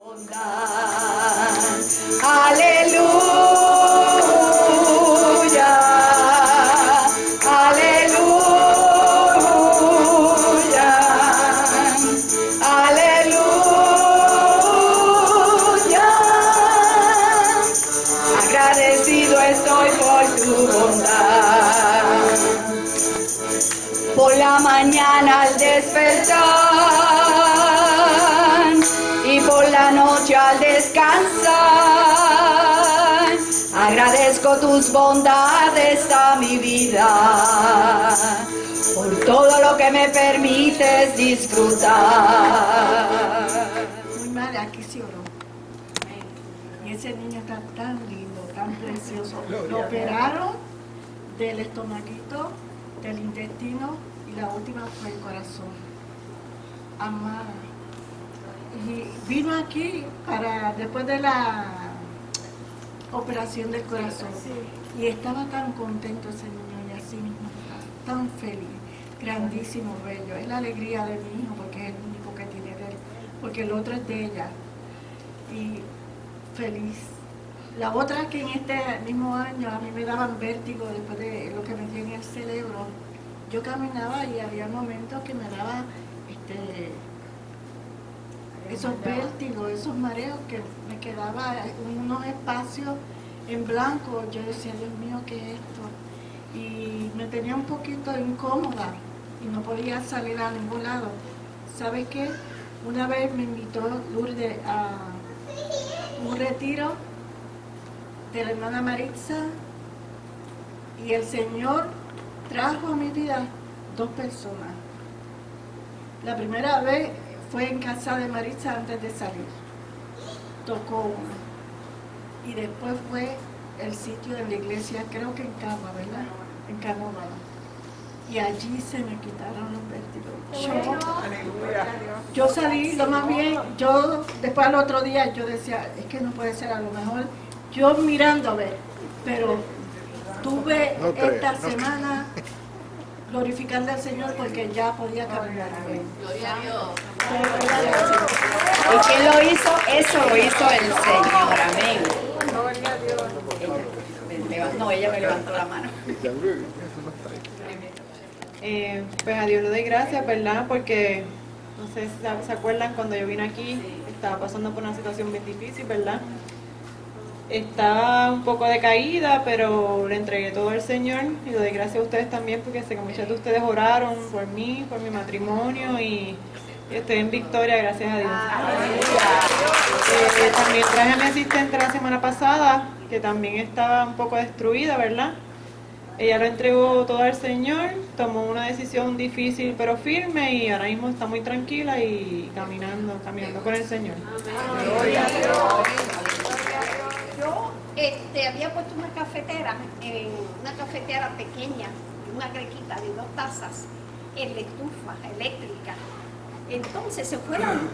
Aleluya, aleluya, aleluya. Agradecido estoy por tu bondad. Por la mañana al despertar y por la noche al descansar, agradezco tus bondades a mi vida, por todo lo que me permites disfrutar. Muy mal, aquí sí oró. Y ese niño está tan lindo, tan precioso. Lo operaron del estomaguito, del intestino y la última fue el corazón. Amada. Y vino aquí para después de la operación del corazón. Y estaba tan contento ese niño y así mismo está, tan feliz, grandísimo, bello. Es la alegría de mi hijo porque es el único que tiene de él, porque el otro es de ella. Y feliz. La otra que en este mismo año a mí me daban vértigo después de lo que me dio en el cerebro. Yo caminaba y había momentos que me daba esos vértigos, esos mareos que me quedaba en unos espacios en blanco. Yo decía, Dios mío, ¿qué es esto? Y me tenía un poquito incómoda y no podía salir a ningún lado. ¿Sabe qué? Una vez me invitó Lourdes a un retiro de la hermana Maritza y el Señor trajo a mi vida 2 personas. La primera vez fue en casa de Maritza antes de salir. Tocó una. Y después fue el sitio de la iglesia, creo que en Cagua, ¿verdad? En Cagua. Y allí se me quitaron los vértigos. Yo salí, lo más bien, yo después al otro día yo decía, es que no puede ser, a lo mejor yo mirando a ver, pero tuve esta semana glorificando al Señor porque ya podía caminar. Gloria a Dios. ¿Y quién lo hizo? Eso lo hizo el Señor, amén. Gloria a Dios. Ella me levantó la mano. Pues a Dios le doy gracias, ¿verdad? Porque, no sé si se acuerdan, cuando yo vine aquí, estaba pasando por una situación bien difícil, ¿verdad? Estaba un poco decaída, pero le entregué todo al Señor y le doy gracias a ustedes también, porque sé que muchos de ustedes oraron por mí, por mi matrimonio y estoy en victoria, gracias a Dios. También traje a mi asistente la semana pasada, que también estaba un poco destruida, ¿verdad? Ella lo entregó todo al Señor, tomó una decisión difícil pero firme y ahora mismo está muy tranquila y caminando con el Señor. Gloria a Dios. Yo había puesto una cafetera pequeña, una grequita de 2 tazas, en la estufa eléctrica. Entonces se fueron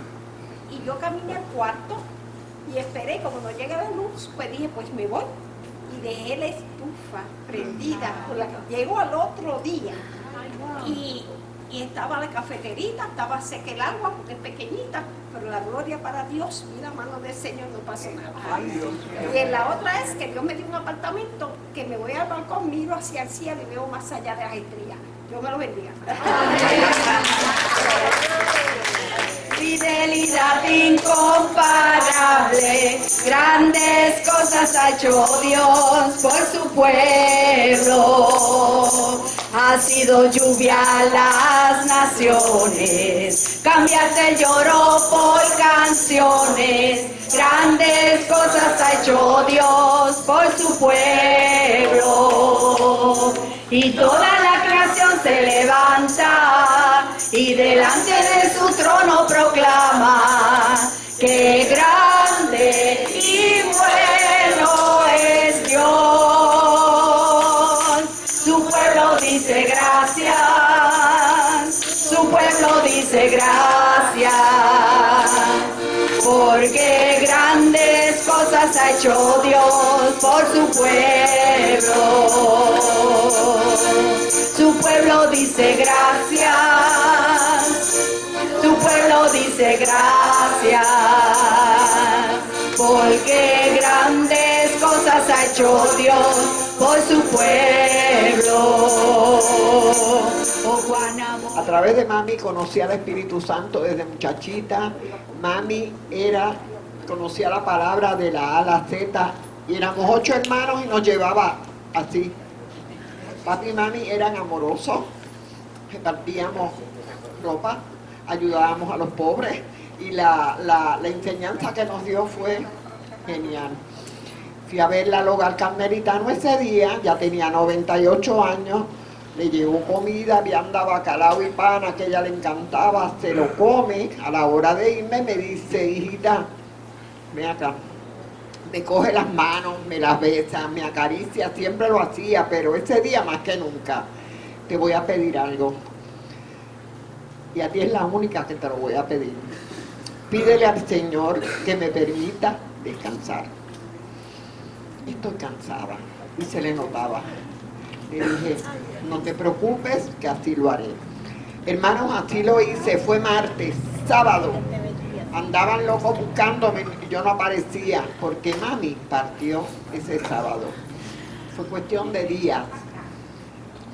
y yo caminé al cuarto y esperé, como no llega la luz, pues dije, pues me voy. Y dejé la estufa prendida, llegó al otro día y estaba la cafeterita, estaba seca el agua porque es pequeñita, pero la gloria para Dios, mira, mano del Señor, no pasó nada. Y en la otra es que Dios me dio un apartamento que me voy al balcón, miro hacia el cielo y veo más allá de las estrellas. Dios me lo bendiga. Fidelidad incomparable, grandes cosas ha hecho Dios por su pueblo. Ha sido lluvia a las naciones, cambiarte el lloro por canciones. Grandes cosas ha hecho Dios por su pueblo. Y toda la creación se levanta y delante de su trono proclama que grande y bueno es Dios. Su pueblo dice gracias, su pueblo dice gracias, porque grandes cosas ha hecho Dios por su pueblo. Su pueblo dice gracias, su pueblo dice gracias. porque grandes cosas ha hecho Dios por su pueblo. Oh, cuán amor. A través de mami conocí al Espíritu Santo desde muchachita. Mami conocía la palabra de la A a la Z, y éramos 8 hermanos y nos llevaba así. Papi y mami eran amorosos, repartíamos ropa, ayudábamos a los pobres, y la enseñanza que nos dio fue genial. Fui a verla al hogar carmelitano ese día, ya tenía 98 años, le llevó comida, vianda, bacalao y pan, a que ella le encantaba, se lo come. A la hora de irme me dice: hijita, ven acá. Me coge las manos, me las besa, me acaricia, siempre lo hacía, pero ese día más que nunca. Te voy a pedir algo. Y a ti es la única que te lo voy a pedir. Pídele al Señor que me permita descansar. Estoy cansada. Y se le notaba. Le dije: no te preocupes, que así lo haré. Hermanos, así lo hice. Fue martes, sábado. Andaban locos buscándome y yo no aparecía, porque mami partió ese sábado. Fue cuestión de días.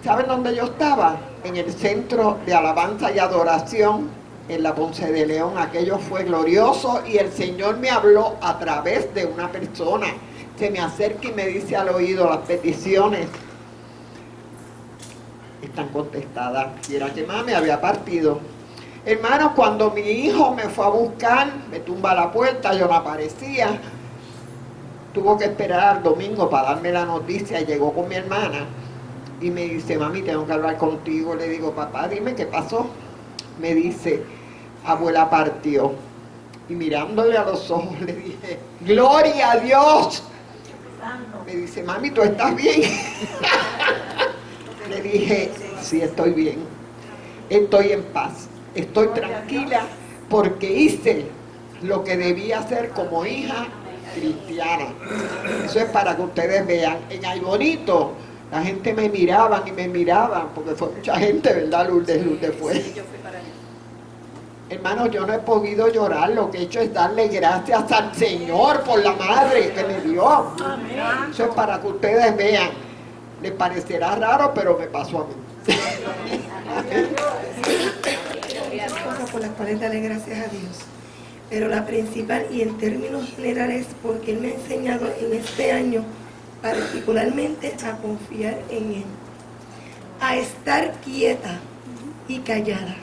¿Saben dónde yo estaba? En el Centro de Alabanza y Adoración, en la Ponce de León. Aquello fue glorioso, y el Señor me habló a través de una persona. Se me acerca y me dice al oído: las peticiones están contestadas. Y era que mami había partido. Hermanos, cuando mi hijo me fue a buscar, me tumba a la puerta, yo no aparecía. Tuvo que esperar al domingo para darme la noticia. Llegó con mi hermana y me dice: mami, tengo que hablar contigo. Le digo: papá, dime qué pasó. Me dice: abuela partió. Y mirándole a los ojos le dije: ¡gloria a Dios! Me dice: mami, ¿tú estás bien? Le dije: sí, estoy bien. Estoy en paz. Estoy tranquila porque hice lo que debía hacer como hija cristiana. Eso es para que ustedes vean. En Ay Bonito la gente me miraban y me miraban, porque fue mucha gente, ¿verdad, Lourdes? Lourdes fue. Sí, yo fui para allá. Hermanos, yo no he podido llorar. Lo que he hecho es darle gracias al Señor por la madre que me dio. Amén. Eso es para que ustedes vean. Les parecerá raro, pero me pasó a mí. Cosas por las cuales darle gracias a Dios, pero la principal, y en términos generales, porque Él me ha enseñado en este año particularmente a confiar en Él, a estar quieta y callada,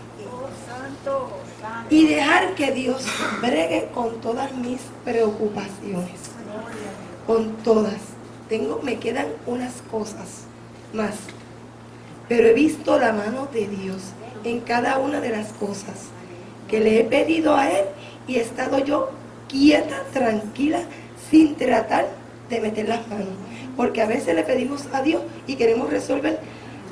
y dejar que Dios bregue con todas mis preocupaciones, con todas. Me quedan unas cosas más, pero he visto la mano de Dios en cada una de las cosas que le he pedido a Él, y he estado yo quieta, tranquila, sin tratar de meter las manos, porque a veces le pedimos a Dios y queremos resolver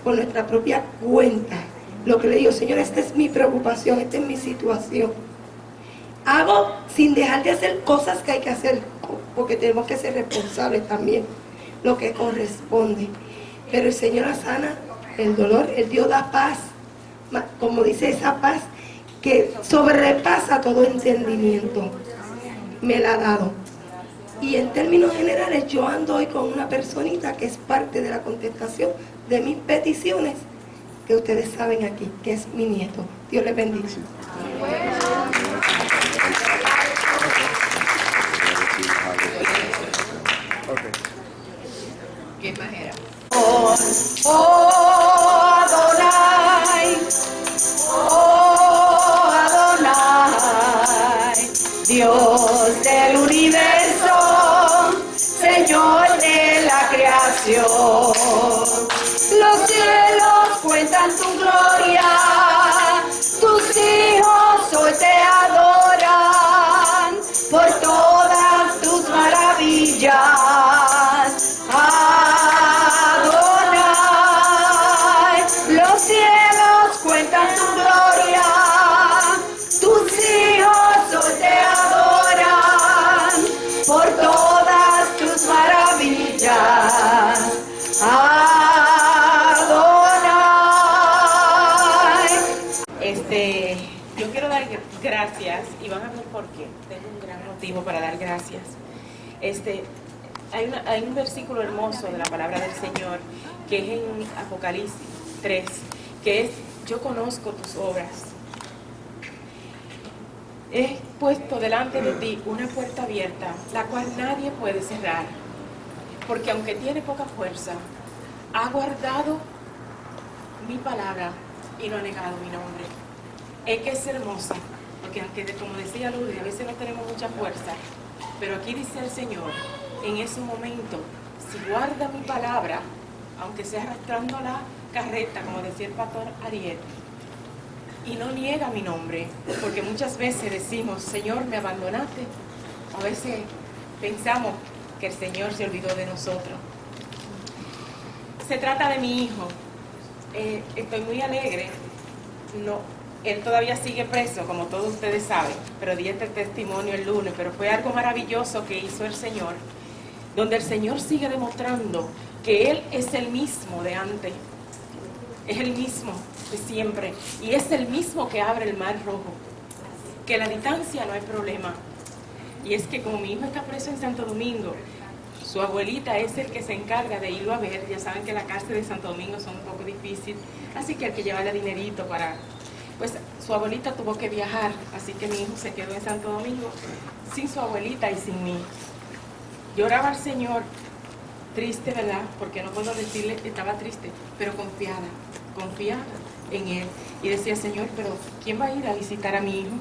por nuestra propia cuenta. Lo que le digo: Señor, esta es mi preocupación, esta es mi situación. Hago sin dejar de hacer cosas que hay que hacer, porque tenemos que ser responsables también, lo que corresponde. Pero el Señor la sana el dolor. El Dios da paz, como dice, esa paz que sobrepasa todo entendimiento. Me la ha dado. Y en términos generales, yo ando hoy con una personita que es parte de la contestación de mis peticiones, que ustedes saben aquí, que es mi nieto. Dios les bendiga. ¿Qué más era? Oh Adonai, oh Adonai, Dios del universo, Señor de la creación. Los cielos cuentan tu gloria, tus hijos hoy te adoran por todas tus maravillas. Adonai, los cielos cuentan tu gloria, tus hijos hoy te adoran por todas tus maravillas. Yo quiero dar gracias, y van a ver por qué. Tengo un gran motivo para dar gracias. Hay un versículo hermoso de la palabra del Señor que es en Apocalipsis 3, que es: yo conozco tus obras. He puesto delante de ti una puerta abierta, la cual nadie puede cerrar, porque aunque tiene poca fuerza, ha guardado mi palabra y no ha negado mi nombre. Es que es hermosa, porque aunque, como decía Lourdes, a veces no tenemos mucha fuerza, pero aquí dice el Señor, en ese momento, si guarda mi palabra, aunque sea arrastrando la carreta, como decía el pastor Ariel, y no niega mi nombre, porque muchas veces decimos: Señor, me abandonaste. A veces pensamos que el Señor se olvidó de nosotros. Se trata de mi hijo. Estoy muy alegre. No, él todavía sigue preso, como todos ustedes saben, pero di este testimonio el lunes. Pero fue algo maravilloso que hizo el Señor, donde el Señor sigue demostrando que Él es el mismo de antes, es el mismo de siempre, y es el mismo que abre el mar rojo, que la distancia no hay problema. Y es que como mi hijo está preso en Santo Domingo, su abuelita es el que se encarga de irlo a ver. Ya saben que la cárcel de Santo Domingo son un poco difícil, así que hay que llevarle dinerito para... Pues su abuelita tuvo que viajar, así que mi hijo se quedó en Santo Domingo sin su abuelita y sin mí. Lloraba al Señor, triste, ¿verdad? Porque no puedo decirle, estaba triste, pero confiada en Él. Y decía: Señor, pero ¿quién va a ir a visitar a mi hijo?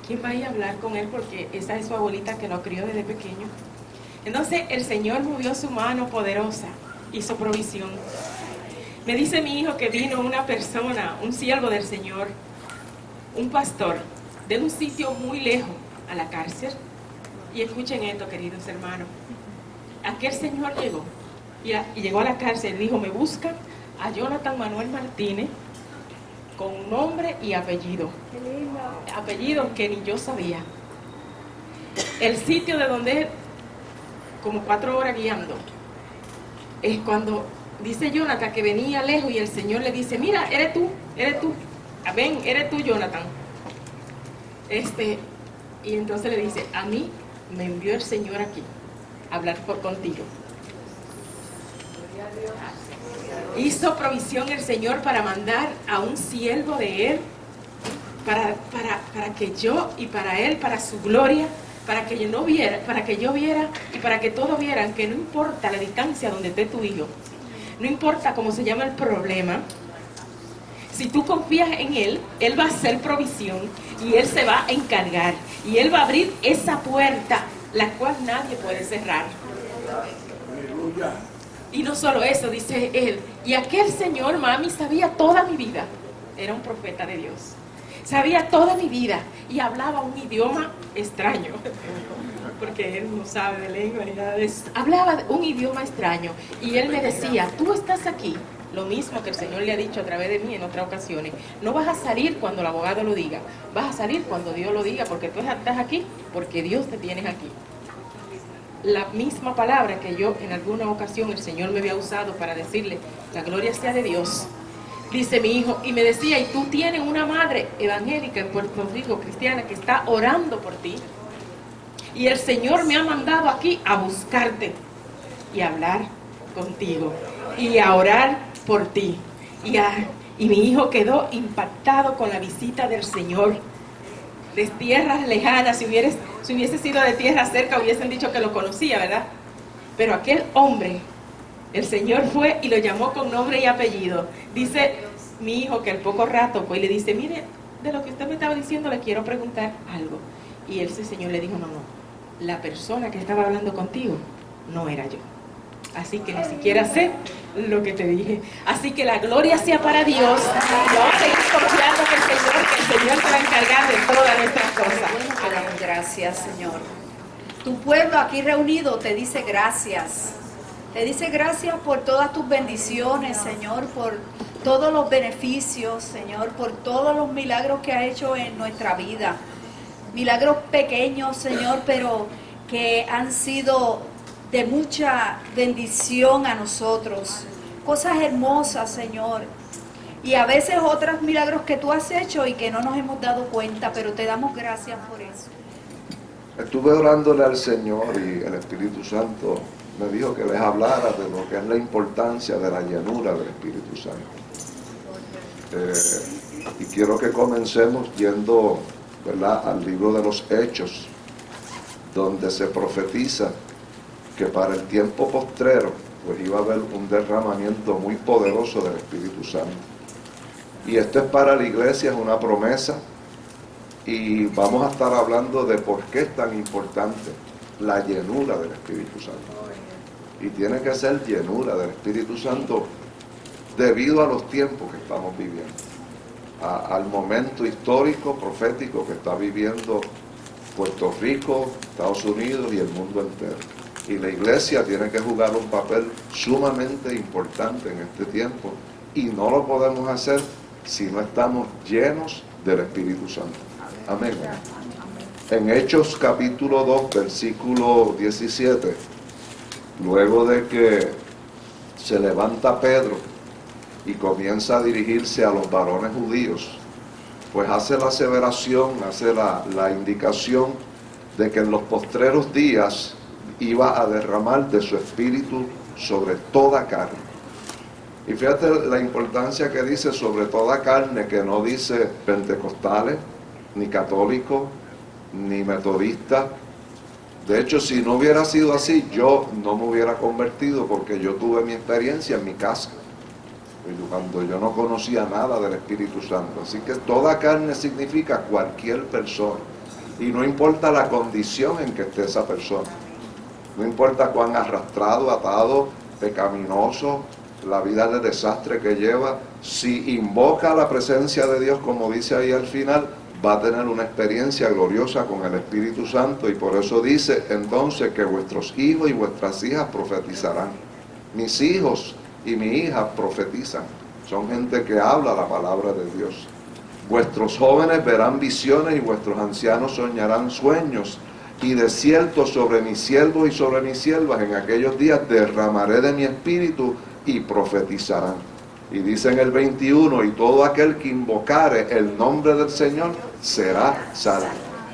¿Quién va a ir a hablar con él? Porque esa es su abuelita que lo crió desde pequeño. Entonces el Señor movió su mano poderosa, hizo provisión. Me dice mi hijo que vino una persona, un siervo del Señor, un pastor, de un sitio muy lejos a la cárcel. Y escuchen esto, queridos hermanos. Aquel señor llegó y llegó a la cárcel y dijo: me buscan a Jonathan Manuel Martínez con nombre y apellido. Apellido que ni yo sabía. El sitio de donde él, como 4 horas guiando, es cuando dice Jonathan que venía lejos y el Señor le dice: mira, eres tú, ven, eres tú, Jonathan. Y entonces le dice: a mí me envió el Señor aquí a hablar contigo. Hizo provisión el Señor para mandar a un siervo de Él, para que yo y para Él, para su gloria, para que yo viera y para que todos vieran que no importa la distancia donde esté tu hijo, no importa cómo se llama el problema, si tú confías en Él, Él va a hacer provisión y Él se va a encargar y Él va a abrir esa puerta, la cual nadie puede cerrar. Aleluya. Y no solo eso, dice él, y aquel señor, mami, sabía toda mi vida. Era un profeta de Dios. Sabía toda mi vida y hablaba un idioma extraño, porque él no sabe de lengua ni nada de eso. Hablaba un idioma extraño y él me decía: tú estás aquí, lo mismo que el Señor le ha dicho a través de mí en otras ocasiones. No vas a salir cuando el abogado lo diga, vas a salir cuando Dios lo diga, porque tú estás aquí, porque Dios te tiene aquí. La misma palabra que yo en alguna ocasión el Señor me había usado para decirle: la gloria sea de Dios. Dice mi hijo, y me decía: y tú tienes una madre evangélica en Puerto Rico, cristiana, que está orando por ti. Y el Señor me ha mandado aquí a buscarte y a hablar contigo y a orar por ti. Y mi hijo quedó impactado con la visita del Señor. De tierras lejanas, si hubiese sido de tierra cerca, hubiesen dicho que lo conocía, ¿verdad? Pero aquel hombre, el Señor fue y lo llamó con nombre y apellido. Dice mi hijo que al poco rato fue y le dice: mire, de lo que usted me estaba diciendo le quiero preguntar algo. Y ese Señor le dijo: no, la persona que estaba hablando contigo no era yo. Así que ni siquiera sé lo que te dije. Así que la gloria sea para Dios. Y vamos a seguir confiando que el Señor se va a encargar de todas nuestras cosas. Amén. Gracias, Señor. Tu pueblo aquí reunido te dice gracias. Te dice gracias por todas tus bendiciones, Señor, por todos los beneficios, Señor, por todos los milagros que has hecho en nuestra vida. Milagros pequeños, Señor, pero que han sido de mucha bendición a nosotros. Cosas hermosas, Señor. Y a veces otros milagros que tú has hecho y que no nos hemos dado cuenta, pero te damos gracias por eso. Estuve orándole al Señor y el Espíritu Santo me dijo que les hablara de lo que es la importancia de la llenura del Espíritu Santo. Y quiero que comencemos yendo, ¿verdad?, al libro de los Hechos, donde se profetiza que para el tiempo postrero pues iba a haber un derramamiento muy poderoso del Espíritu Santo. Y esto es para la iglesia, es una promesa, y vamos a estar hablando de por qué es tan importante la llenura del Espíritu Santo. Y tiene que ser llenura del Espíritu Santo debido a los tiempos que estamos viviendo, al momento histórico, profético que está viviendo Puerto Rico, Estados Unidos y el mundo entero. Y la iglesia tiene que jugar un papel sumamente importante en este tiempo, y no lo podemos hacer si no estamos llenos del Espíritu Santo. Amén. En Hechos capítulo 2, versículo 17, luego de que se levanta Pedro y comienza a dirigirse a los varones judíos, pues hace la aseveración, hace la indicación de que en los postreros días iba a derramar de su espíritu sobre toda carne. Y fíjate la importancia que dice sobre toda carne, que no dice pentecostales, ni católicos, ni metodistas. De hecho, si no hubiera sido así, yo no me hubiera convertido, porque yo tuve mi experiencia en mi casa, cuando yo no conocía nada del Espíritu Santo. Así que toda carne significa cualquier persona, y no importa la condición en que esté esa persona, no importa cuán arrastrado, atado, pecaminoso, la vida de desastre que lleva, si invoca la presencia de Dios, como dice ahí al final, va a tener una experiencia gloriosa con el Espíritu Santo. Y por eso dice entonces que vuestros hijos y vuestras hijas profetizarán. Mis hijos y mi hija profetizan, son gente que habla la palabra de Dios. Vuestros jóvenes verán visiones y vuestros ancianos soñarán sueños, y de cierto sobre mis siervos y sobre mis siervas en aquellos días derramaré de mi espíritu y profetizarán. Y dice en el 21, y todo aquel que invocare el nombre del Señor será salvo.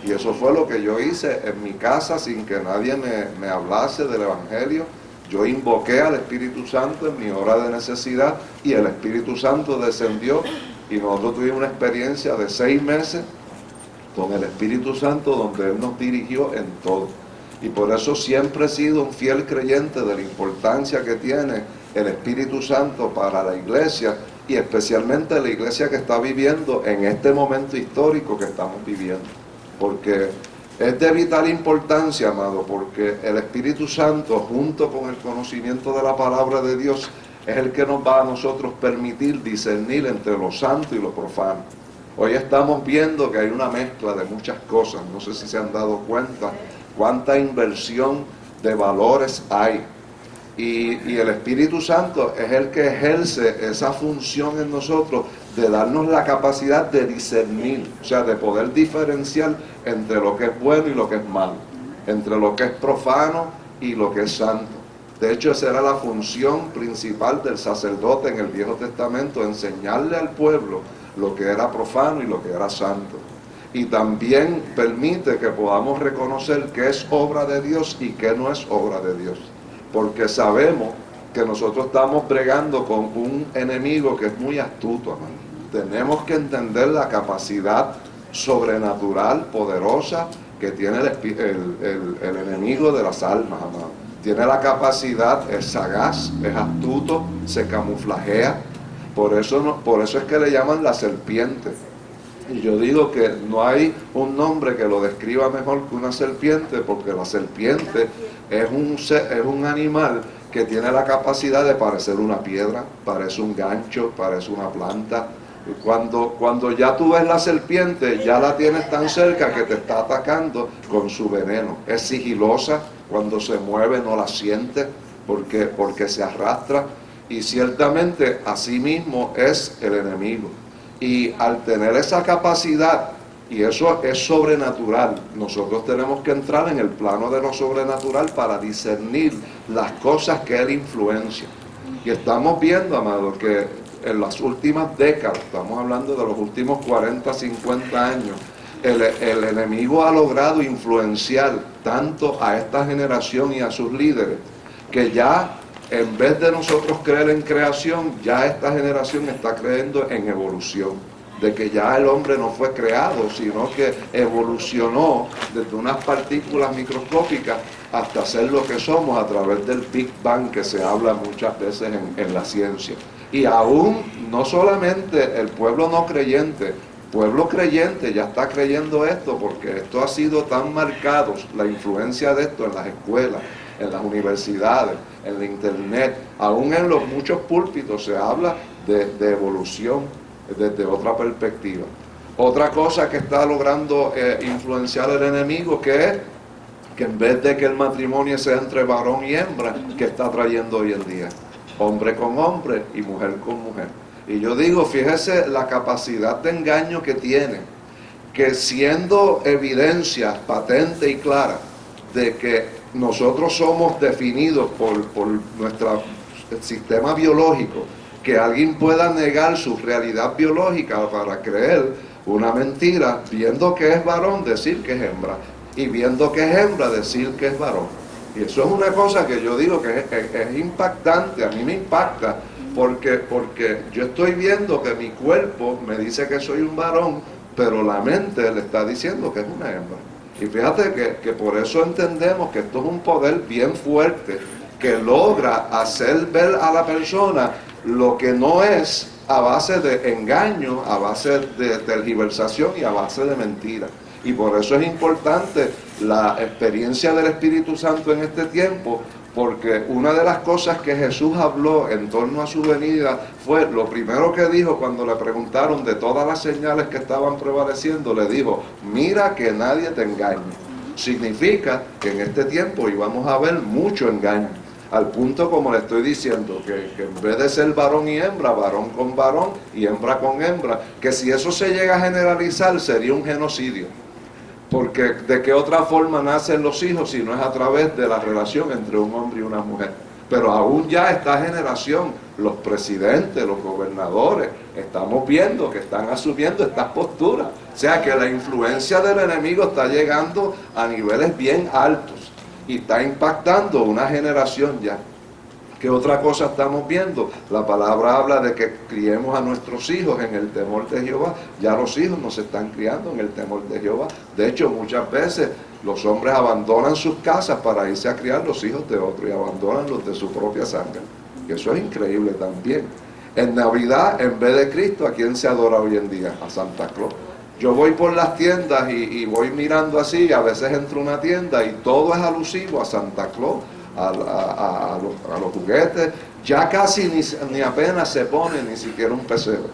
Y eso fue lo que yo hice en mi casa, sin que nadie me hablase del Evangelio. Yo invoqué al Espíritu Santo en mi hora de necesidad, y el Espíritu Santo descendió, y nosotros tuvimos una experiencia de 6 meses con el Espíritu Santo, donde Él nos dirigió en todo. Y por eso siempre he sido un fiel creyente de la importancia que tiene el Espíritu Santo para la iglesia, y especialmente la iglesia que está viviendo en este momento histórico que estamos viviendo. Porque es de vital importancia, amado, porque el Espíritu Santo, junto con el conocimiento de la palabra de Dios, es el que nos va a nosotros permitir discernir entre lo santo y lo profano. Hoy estamos viendo que hay una mezcla de muchas cosas. No sé si se han dado cuenta cuánta inversión de valores hay. Y el Espíritu Santo es el que ejerce esa función en nosotros de darnos la capacidad de discernir, o sea, de poder diferenciar entre lo que es bueno y lo que es malo, entre lo que es profano y lo que es santo. De hecho, esa era la función principal del sacerdote en el Viejo Testamento, enseñarle al pueblo lo que era profano y lo que era santo. Y también permite que podamos reconocer qué es obra de Dios y qué no es obra de Dios. Porque sabemos que nosotros estamos bregando con un enemigo que es muy astuto, hermano. Tenemos que entender la capacidad sobrenatural, poderosa, que tiene el enemigo de las almas, amado. Tiene la capacidad, es sagaz, es astuto, se camuflajea. Por eso es que le llaman la serpiente. Y yo digo que no hay un nombre que lo describa mejor que una serpiente, porque la serpiente es un animal que tiene la capacidad de parecer una piedra, parece un gancho, parece una planta. Cuando ya tú ves la serpiente, ya la tienes tan cerca que te está atacando con su veneno. Es sigilosa, cuando se mueve no la sientes porque se arrastra. Y ciertamente así mismo es el enemigo. Y al tener esa capacidad, y eso es sobrenatural, nosotros tenemos que entrar en el plano de lo sobrenatural para discernir las cosas que él influencia. Y estamos viendo, amados, que en las últimas décadas, estamos hablando de los últimos 40, 50 años, el enemigo ha logrado influenciar tanto a esta generación y a sus líderes, que ya en vez de nosotros creer en creación, ya esta generación está creyendo en evolución, de que ya el hombre no fue creado, sino que evolucionó desde unas partículas microscópicas hasta ser lo que somos a través del Big Bang, que se habla muchas veces en la ciencia. Y aún no solamente el pueblo no creyente, pueblo creyente ya está creyendo esto, porque esto ha sido tan marcado, la influencia de esto en las escuelas, en las universidades, en la internet, aún en los muchos púlpitos se habla de evolución desde otra perspectiva. Otra cosa que está logrando influenciar el enemigo, que es que en vez de que el matrimonio sea entre varón y hembra, que está trayendo hoy en día, hombre con hombre y mujer con mujer. Y yo digo, fíjese la capacidad de engaño que tiene, que siendo evidencia patente y clara de que nosotros somos definidos por nuestro sistema biológico, que alguien pueda negar su realidad biológica para creer una mentira, viendo que es varón, decir que es hembra, y viendo que es hembra, decir que es varón. Y eso es una cosa que yo digo que es impactante, a mí me impacta, porque yo estoy viendo que mi cuerpo me dice que soy un varón, pero la mente le está diciendo que es una hembra. Y fíjate que por eso entendemos que esto es un poder bien fuerte, que logra hacer ver a la persona lo que no es, a base de engaño, a base de tergiversación y a base de mentira. Y por eso es importante la experiencia del Espíritu Santo en este tiempo, porque una de las cosas que Jesús habló en torno a su venida fue, lo primero que dijo cuando le preguntaron de todas las señales que estaban prevaleciendo, le dijo, mira que nadie te engañe. Significa que en este tiempo íbamos a ver mucho engaño, al punto, como le estoy diciendo, que en vez de ser varón y hembra, varón con varón y hembra con hembra, que si eso se llega a generalizar sería un genocidio. Porque ¿de qué otra forma nacen los hijos si no es a través de la relación entre un hombre y una mujer? Pero aún ya esta generación, los presidentes, los gobernadores, estamos viendo que están asumiendo estas posturas. O sea que la influencia del enemigo está llegando a niveles bien altos y está impactando una generación ya. ¿Qué otra cosa estamos viendo? La palabra habla de que criemos a nuestros hijos en el temor de Jehová. Ya los hijos no se están criando en el temor de Jehová. De hecho, muchas veces los hombres abandonan sus casas para irse a criar los hijos de otros y abandonan los de su propia sangre. Y eso es increíble también. En Navidad, en vez de Cristo, ¿a quién se adora hoy en día? A Santa Claus. Yo voy por las tiendas y voy mirando así, a veces entro a una tienda y todo es alusivo a Santa Claus. A los juguetes, ya casi ni apenas se pone ni siquiera un pesebre.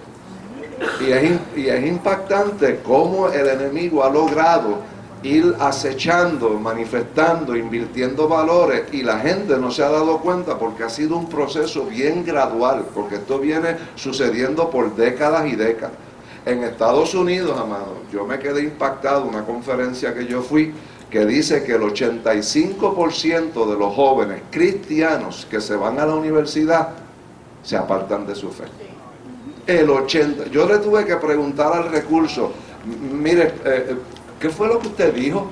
Y es impactante cómo el enemigo ha logrado ir acechando, manifestando, invirtiendo valores, y la gente no se ha dado cuenta porque ha sido un proceso bien gradual, porque esto viene sucediendo por décadas y décadas. En Estados Unidos, amado, yo me quedé impactado en una conferencia que yo fui, que dice que el 85% de los jóvenes cristianos que se van a la universidad se apartan de su fe. El 80%. Yo le tuve que preguntar al recurso, mire, ¿qué fue lo que usted dijo?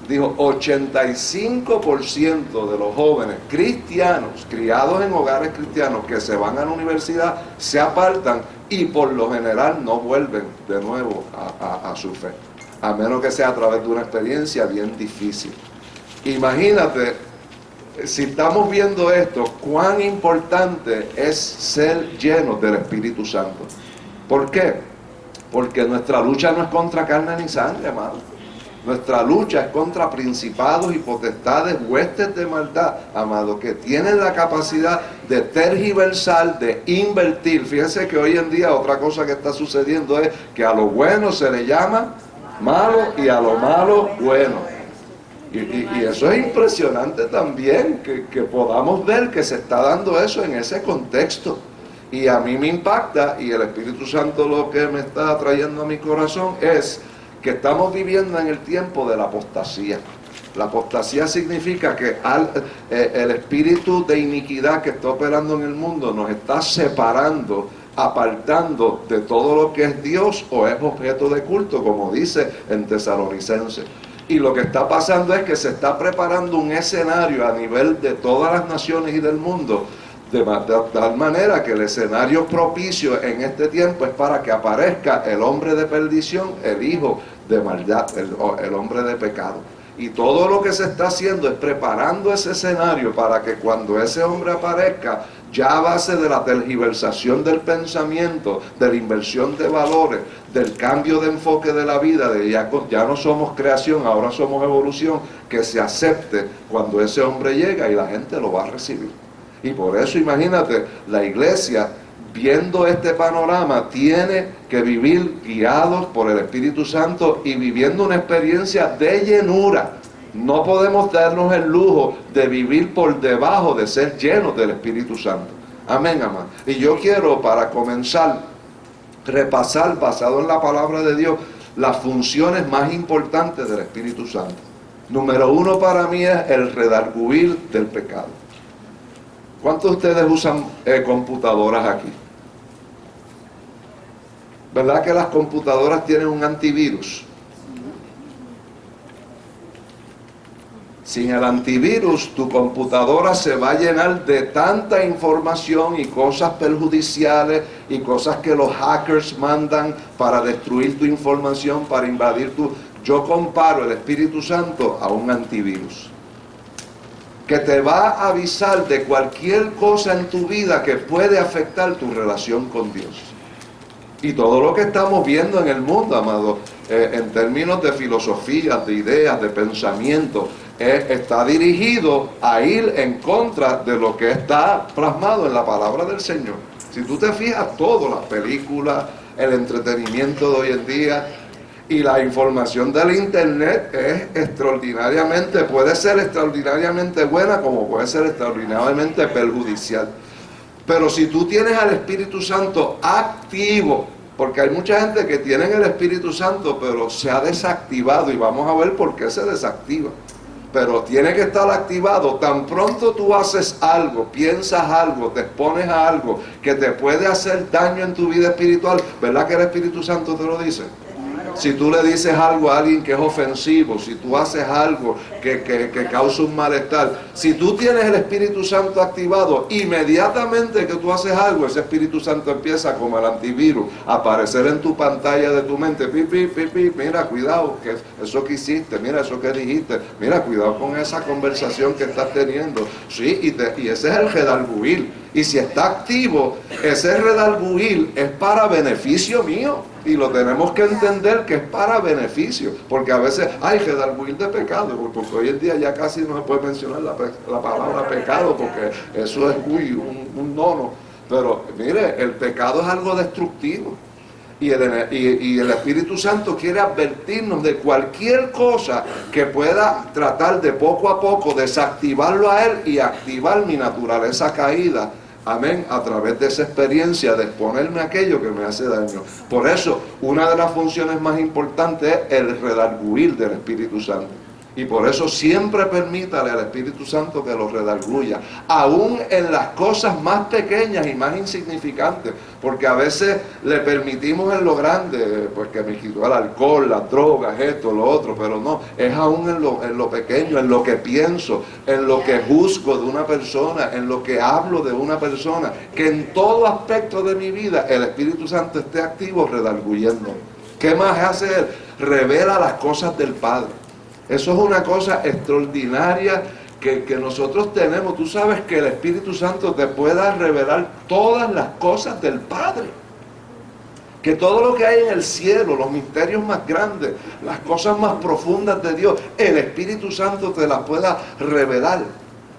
Dijo, 85% de los jóvenes cristianos, criados en hogares cristianos, que se van a la universidad, se apartan y por lo general no vuelven de nuevo a su fe, a menos que sea a través de una experiencia bien difícil. Imagínate, si estamos viendo esto, cuán importante es ser llenos del Espíritu Santo. ¿Por qué? Porque nuestra lucha no es contra carne ni sangre, amado. Nuestra lucha es contra principados y potestades, huestes de maldad, amado, que tienen la capacidad de tergiversar, de invertir. Fíjense que hoy en día otra cosa que está sucediendo es que a lo bueno se le llama malo y a lo malo bueno. Y eso es impresionante también, que podamos ver que se está dando eso en ese contexto. Y a mí me impacta, y el Espíritu Santo lo que me está trayendo a mi corazón es que estamos viviendo en el tiempo de la apostasía. La apostasía significa que el espíritu de iniquidad que está operando en el mundo nos está separando apartando de todo lo que es Dios o es objeto de culto, como dice en Tesalonicenses. Y lo que está pasando es que se está preparando un escenario a nivel de todas las naciones y del mundo, de tal manera que el escenario propicio en este tiempo es para que aparezca el hombre de perdición, el hijo de maldad, el hombre de pecado. Y todo lo que se está haciendo es preparando ese escenario para que cuando ese hombre aparezca, ya a base de la tergiversación del pensamiento, de la inversión de valores, del cambio de enfoque de la vida, de ya no somos creación, ahora somos evolución, que se acepte cuando ese hombre llega y la gente lo va a recibir. Y por eso imagínate, la iglesia, viendo este panorama, tiene que vivir guiados por el Espíritu Santo y viviendo una experiencia de llenura. No podemos darnos el lujo de vivir por debajo de ser llenos del Espíritu Santo. Amén, amén. Y yo quiero, para comenzar, repasar, basado en la palabra de Dios, las funciones más importantes del Espíritu Santo. Número 1 para mí es el redarguir del pecado. ¿Cuántos de ustedes usan computadoras aquí? ¿Verdad que las computadoras tienen un antivirus? Sin el antivirus, tu computadora se va a llenar de tanta información y cosas perjudiciales y cosas que los hackers mandan para destruir tu información, para invadir tu... Yo comparo el Espíritu Santo a un antivirus que te va a avisar de cualquier cosa en tu vida que puede afectar tu relación con Dios. Y todo lo que estamos viendo en el mundo, amado, en términos de filosofía, de ideas, de pensamiento, está dirigido a ir en contra de lo que está plasmado en la palabra del Señor. Si tú te fijas, todo, las películas, el entretenimiento de hoy en día y la información del internet es extraordinariamente, puede ser extraordinariamente buena como puede ser extraordinariamente perjudicial. Pero si tú tienes al Espíritu Santo activo, porque hay mucha gente que tiene el Espíritu Santo pero se ha desactivado y vamos a ver por qué se desactiva. Pero tiene que estar activado. Tan pronto tú haces algo, piensas algo, te expones a algo que te puede hacer daño en tu vida espiritual, ¿verdad que el Espíritu Santo te lo dice? Si tú le dices algo a alguien que es ofensivo, si tú haces algo que causa un malestar, si tú tienes el Espíritu Santo activado, inmediatamente que tú haces algo, ese Espíritu Santo empieza como el antivirus a aparecer en tu pantalla de tu mente. Mira, cuidado, que eso que hiciste, mira eso que dijiste, mira, cuidado con esa conversación que estás teniendo. Sí, y ese es el redarguir. Y si está activo, ese redarguir es para beneficio mío. Y lo tenemos que entender que es para beneficio. Porque a veces hay redarguir de pecado. Porque hoy en día ya casi no se puede mencionar la palabra pecado. Porque eso es un nono. Pero mire, el pecado es algo destructivo. Y el Espíritu Santo quiere advertirnos de cualquier cosa que pueda tratar de poco a poco desactivarlo a Él y activar mi naturaleza caída. Amén, a través de esa experiencia de exponerme a aquello que me hace daño. Por eso, una de las funciones más importantes es el redarguir del Espíritu Santo. Y por eso siempre permítale al Espíritu Santo que lo redarguya, aún en las cosas más pequeñas y más insignificantes, porque a veces le permitimos en lo grande, pues que me quitó el alcohol, las drogas, esto, lo otro, pero no, es aún en lo pequeño, en lo que pienso, en lo que juzgo de una persona, en lo que hablo de una persona, que en todo aspecto de mi vida el Espíritu Santo esté activo redarguyendo. ¿Qué más hace Él? Revela las cosas del Padre. Eso es una cosa extraordinaria que nosotros tenemos. Tú sabes que el Espíritu Santo te pueda revelar todas las cosas del Padre. Que todo lo que hay en el cielo, los misterios más grandes, las cosas más profundas de Dios, el Espíritu Santo te las pueda revelar.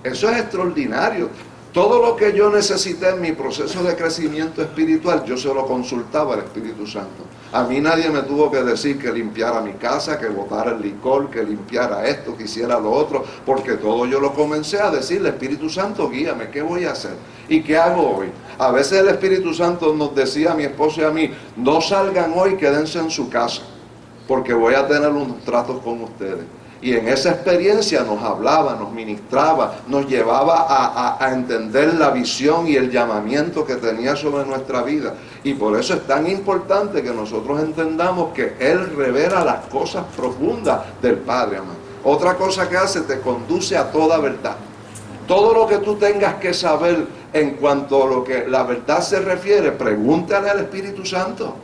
Eso es extraordinario. Todo lo que yo necesité en mi proceso de crecimiento espiritual, yo se lo consultaba al Espíritu Santo. A mí nadie me tuvo que decir que limpiara mi casa, que botara el licor, que limpiara esto, que hiciera lo otro, porque todo yo lo comencé a decirle, Espíritu Santo, guíame, ¿qué voy a hacer? ¿Y qué hago hoy? A veces el Espíritu Santo nos decía a mi esposo y a mí, no salgan hoy, quédense en su casa, porque voy a tener unos tratos con ustedes. Y en esa experiencia nos hablaba, nos ministraba, nos llevaba a entender la visión y el llamamiento que tenía sobre nuestra vida. Y por eso es tan importante que nosotros entendamos que Él revela las cosas profundas del Padre, amado. Otra cosa que hace, te conduce a toda verdad. Todo lo que tú tengas que saber en cuanto a lo que la verdad se refiere, pregúntale al Espíritu Santo.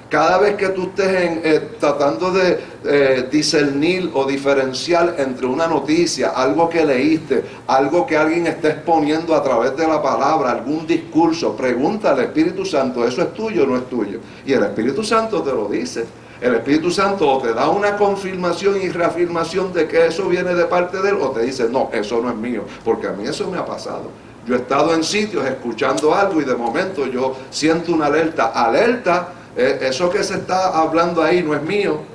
Cada vez que tú estés tratando de discernir o diferenciar entre una noticia, algo que leíste, algo que alguien está exponiendo a través de la palabra, algún discurso, pregúntale al Espíritu Santo, ¿eso es tuyo o no es tuyo? Y el Espíritu Santo te lo dice. El Espíritu Santo o te da una confirmación y reafirmación de que eso viene de parte de Él, o te dice, no, eso no es mío, porque a mí eso me ha pasado. Yo he estado en sitios escuchando algo y de momento yo siento una alerta, eso que se está hablando ahí no es mío.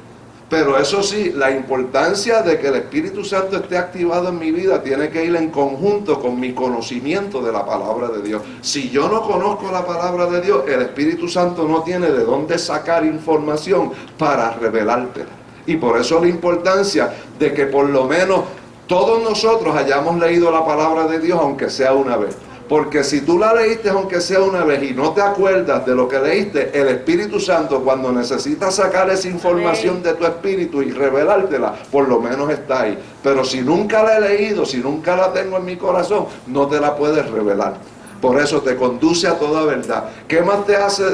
Pero eso sí, la importancia de que el Espíritu Santo esté activado en mi vida tiene que ir en conjunto con mi conocimiento de la palabra de Dios. Si yo no conozco la palabra de Dios, el Espíritu Santo no tiene de dónde sacar información para revelártela. Y por eso la importancia de que por lo menos todos nosotros hayamos leído la palabra de Dios, aunque sea una vez. Porque si tú la leíste aunque sea una vez y no te acuerdas de lo que leíste, el Espíritu Santo cuando necesita sacar esa información de tu espíritu y revelártela, por lo menos está ahí. Pero si nunca la he leído, si nunca la tengo en mi corazón, no te la puedes revelar. Por eso te conduce a toda verdad. ¿Qué más te hace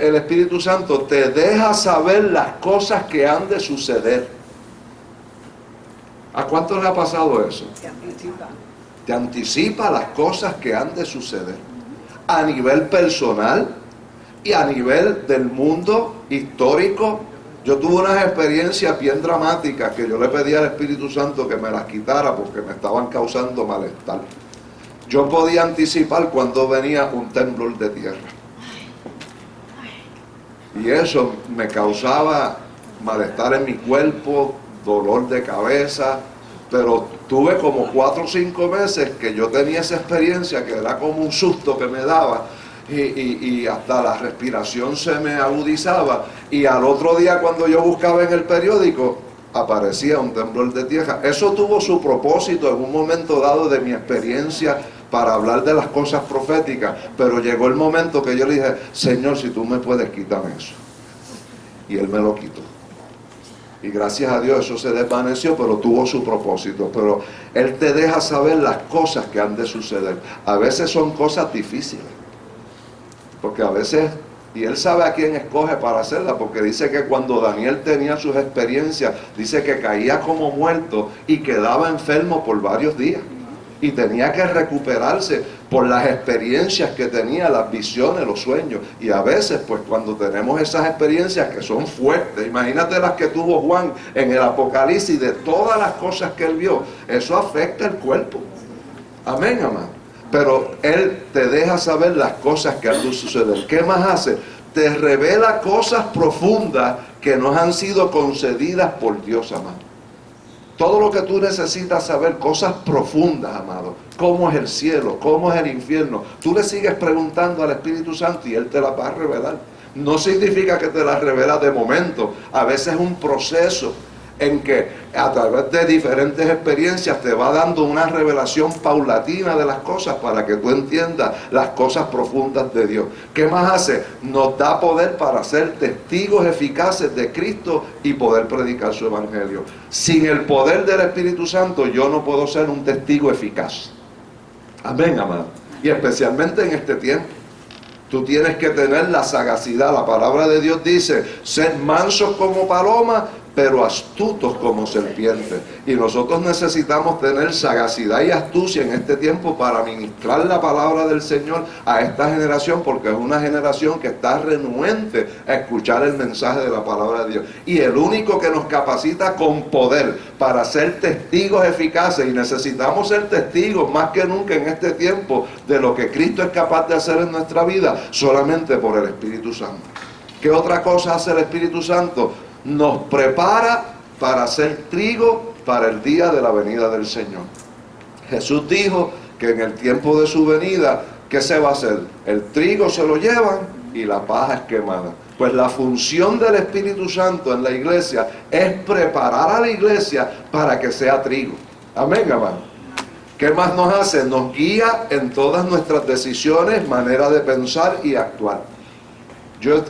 el Espíritu Santo? Te deja saber las cosas que han de suceder. ¿A cuánto le ha pasado eso? Te anticipa las cosas que han de suceder a nivel personal y a nivel del mundo histórico. Yo tuve unas experiencias bien dramáticas que yo le pedí al Espíritu Santo que me las quitara porque me estaban causando malestar. Yo podía anticipar cuando venía un temblor de tierra y eso me causaba malestar en mi cuerpo, dolor de cabeza. Pero tuve como 4 o 5 meses que yo tenía esa experiencia que era como un susto que me daba y hasta la respiración se me agudizaba y al otro día cuando yo buscaba en el periódico aparecía un temblor de tierra. Eso tuvo su propósito en un momento dado de mi experiencia para hablar de las cosas proféticas, pero llegó el momento que yo le dije, Señor, si tú me puedes, quítame eso. Y Él me lo quitó. Y gracias a Dios eso se desvaneció, pero tuvo su propósito. Pero Él te deja saber las cosas que han de suceder. A veces son cosas difíciles. Porque a veces, y Él sabe a quién escoge para hacerlas, porque dice que cuando Daniel tenía sus experiencias, dice que caía como muerto y quedaba enfermo por varios días. Y tenía que recuperarse por las experiencias que tenía, las visiones, los sueños. Y a veces, pues cuando tenemos esas experiencias que son fuertes, imagínate las que tuvo Juan en el Apocalipsis, de todas las cosas que él vio, eso afecta el cuerpo. Amén, amado. Pero Él te deja saber las cosas que han de suceder. ¿Qué más hace? Te revela cosas profundas que nos han sido concedidas por Dios, amado. Todo lo que tú necesitas saber, cosas profundas, amado. ¿Cómo es el cielo? ¿Cómo es el infierno? Tú le sigues preguntando al Espíritu Santo y Él te las va a revelar. No significa que te las revela de momento. A veces es un proceso en que a través de diferentes experiencias te va dando una revelación paulatina de las cosas para que tú entiendas las cosas profundas de Dios. ¿Qué más hace? Nos da poder para ser testigos eficaces de Cristo y poder predicar su evangelio. Sin el poder del Espíritu Santo yo no puedo ser un testigo eficaz. Amén, amado. Y especialmente en este tiempo. Tú tienes que tener la sagacidad. La palabra de Dios dice, sed mansos como palomas, pero astutos como serpientes. Y nosotros necesitamos tener sagacidad y astucia en este tiempo para ministrar la palabra del Señor a esta generación, porque es una generación que está renuente a escuchar el mensaje de la palabra de Dios. Y el único que nos capacita con poder para ser testigos eficaces, y necesitamos ser testigos más que nunca en este tiempo de lo que Cristo es capaz de hacer en nuestra vida, solamente por el Espíritu Santo. ¿Qué otra cosa hace el Espíritu Santo? Nos prepara para hacer trigo para el día de la venida del Señor. Jesús dijo que en el tiempo de su venida, ¿qué se va a hacer? El trigo se lo llevan y la paja es quemada. Pues la función del Espíritu Santo en la iglesia es preparar a la iglesia para que sea trigo. Amén, hermano. ¿Qué más nos hace? Nos guía en todas nuestras decisiones, manera de pensar y actuar.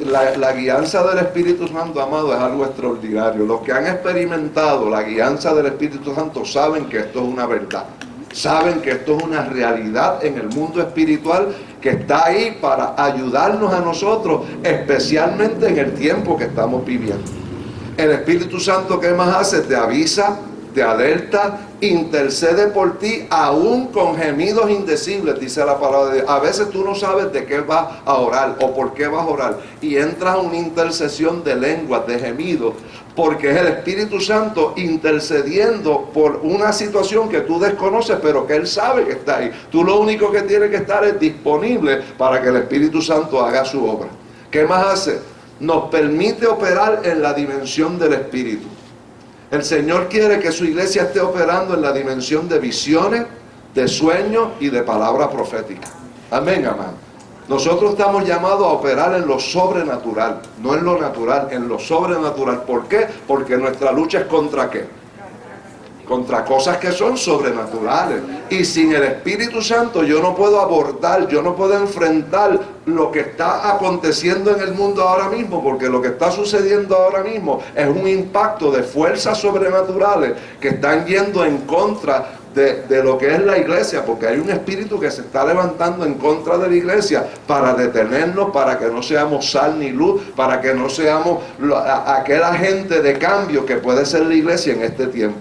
La guianza del Espíritu Santo, amado, es algo extraordinario. Los que han experimentado la guianza del Espíritu Santo saben que esto es una verdad. Saben que esto es una realidad en el mundo espiritual que está ahí para ayudarnos a nosotros, especialmente en el tiempo que estamos viviendo. El Espíritu Santo, ¿qué más hace? Te avisa, te alerta, intercede por ti, aún con gemidos indecibles, dice la palabra de Dios. A veces tú no sabes de qué vas a orar o por qué vas a orar, y entras a una intercesión de lenguas, de gemidos, porque es el Espíritu Santo intercediendo por una situación que tú desconoces, pero que Él sabe que está ahí. Tú lo único que tienes que estar es disponible para que el Espíritu Santo haga su obra. ¿Qué más hace? Nos permite operar en la dimensión del Espíritu. El Señor quiere que su iglesia esté operando en la dimensión de visiones, de sueños y de palabra profética. Amén, amén. Nosotros estamos llamados a operar en lo sobrenatural, no en lo natural, en lo sobrenatural. ¿Por qué? Porque nuestra lucha es ¿contra qué? Contra cosas que son sobrenaturales. Y sin el Espíritu Santo yo no puedo abordar, yo no puedo enfrentar lo que está aconteciendo en el mundo ahora mismo, porque lo que está sucediendo ahora mismo es un impacto de fuerzas sobrenaturales que están yendo en contra de lo que es la iglesia, porque hay un espíritu que se está levantando en contra de la iglesia para detenernos, para que no seamos sal ni luz, para que no seamos aquel agente de cambio que puede ser la iglesia en este tiempo.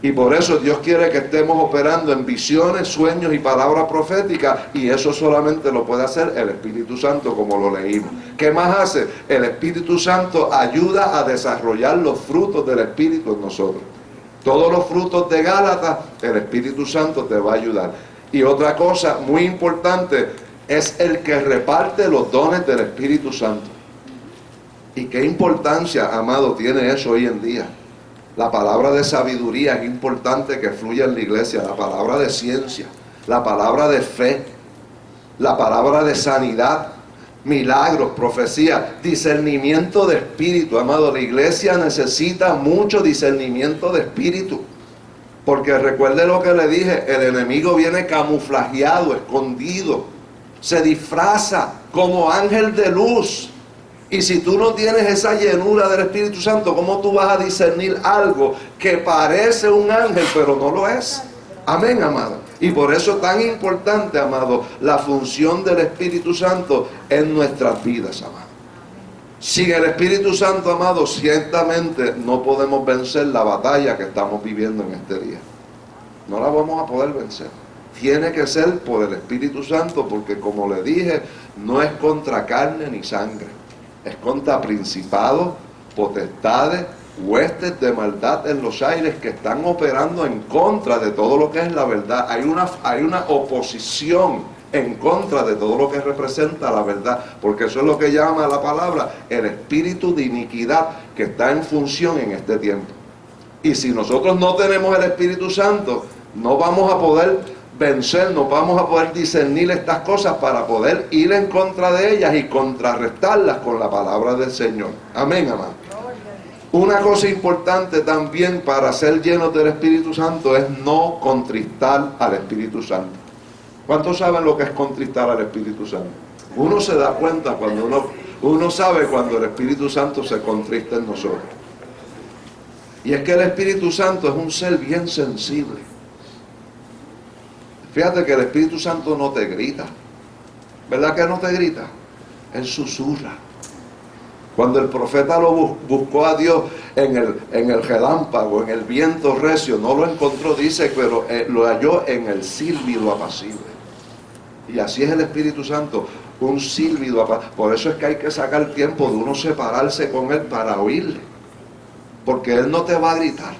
Y por eso Dios quiere que estemos operando en visiones, sueños y palabras proféticas, y eso solamente lo puede hacer el Espíritu Santo, como lo leímos. ¿Qué más hace? El Espíritu Santo ayuda a desarrollar los frutos del Espíritu en nosotros. Todos los frutos de Gálatas, el Espíritu Santo te va a ayudar. Y otra cosa muy importante, es el que reparte los dones del Espíritu Santo. ¿Y qué importancia, amado, tiene eso hoy en día? La palabra de sabiduría es importante que fluya en la iglesia, la palabra de ciencia, la palabra de fe, la palabra de sanidad, milagros, profecía, discernimiento de espíritu. Amado, la iglesia necesita mucho discernimiento de espíritu, porque recuerde lo que le dije, el enemigo viene camuflajeado, escondido, se disfraza como ángel de luz. Y si tú no tienes esa llenura del Espíritu Santo, ¿cómo tú vas a discernir algo que parece un ángel pero no lo es? Amén, amado. Y por eso es tan importante, amado, la función del Espíritu Santo en nuestras vidas, amado. Sin el Espíritu Santo, amado, ciertamente no podemos vencer la batalla que estamos viviendo en este día. No la vamos a poder vencer. Tiene que ser por el Espíritu Santo, porque como le dije, no es contra carne ni sangre. Es contra principados, potestades, huestes de maldad en los aires que están operando en contra de todo lo que es la verdad. Hay una oposición en contra de todo lo que representa la verdad, porque eso es lo que llama la palabra el espíritu de iniquidad que está en función en este tiempo. Y si nosotros no tenemos el Espíritu Santo, no vamos a poder vencer, no vamos a poder discernir estas cosas para poder ir en contra de ellas y contrarrestarlas con la palabra del Señor. Amén, amado. Una cosa importante también para ser llenos del Espíritu Santo es no contristar al Espíritu Santo. ¿Cuántos saben lo que es contristar al Espíritu Santo? Uno se da cuenta cuando uno sabe cuando el Espíritu Santo se contrista en nosotros. Y es que el Espíritu Santo es un ser bien sensible. Fíjate que el Espíritu Santo no te grita. ¿Verdad que no te grita? Él susurra. Cuando el profeta lo buscó a Dios en el relámpago, en el viento recio, no lo encontró, dice, pero lo halló en el silbido apacible. Y así es el Espíritu Santo, un silbido apacible. Por eso es que hay que sacar tiempo de uno separarse con Él para oírle. Porque Él no te va a gritar.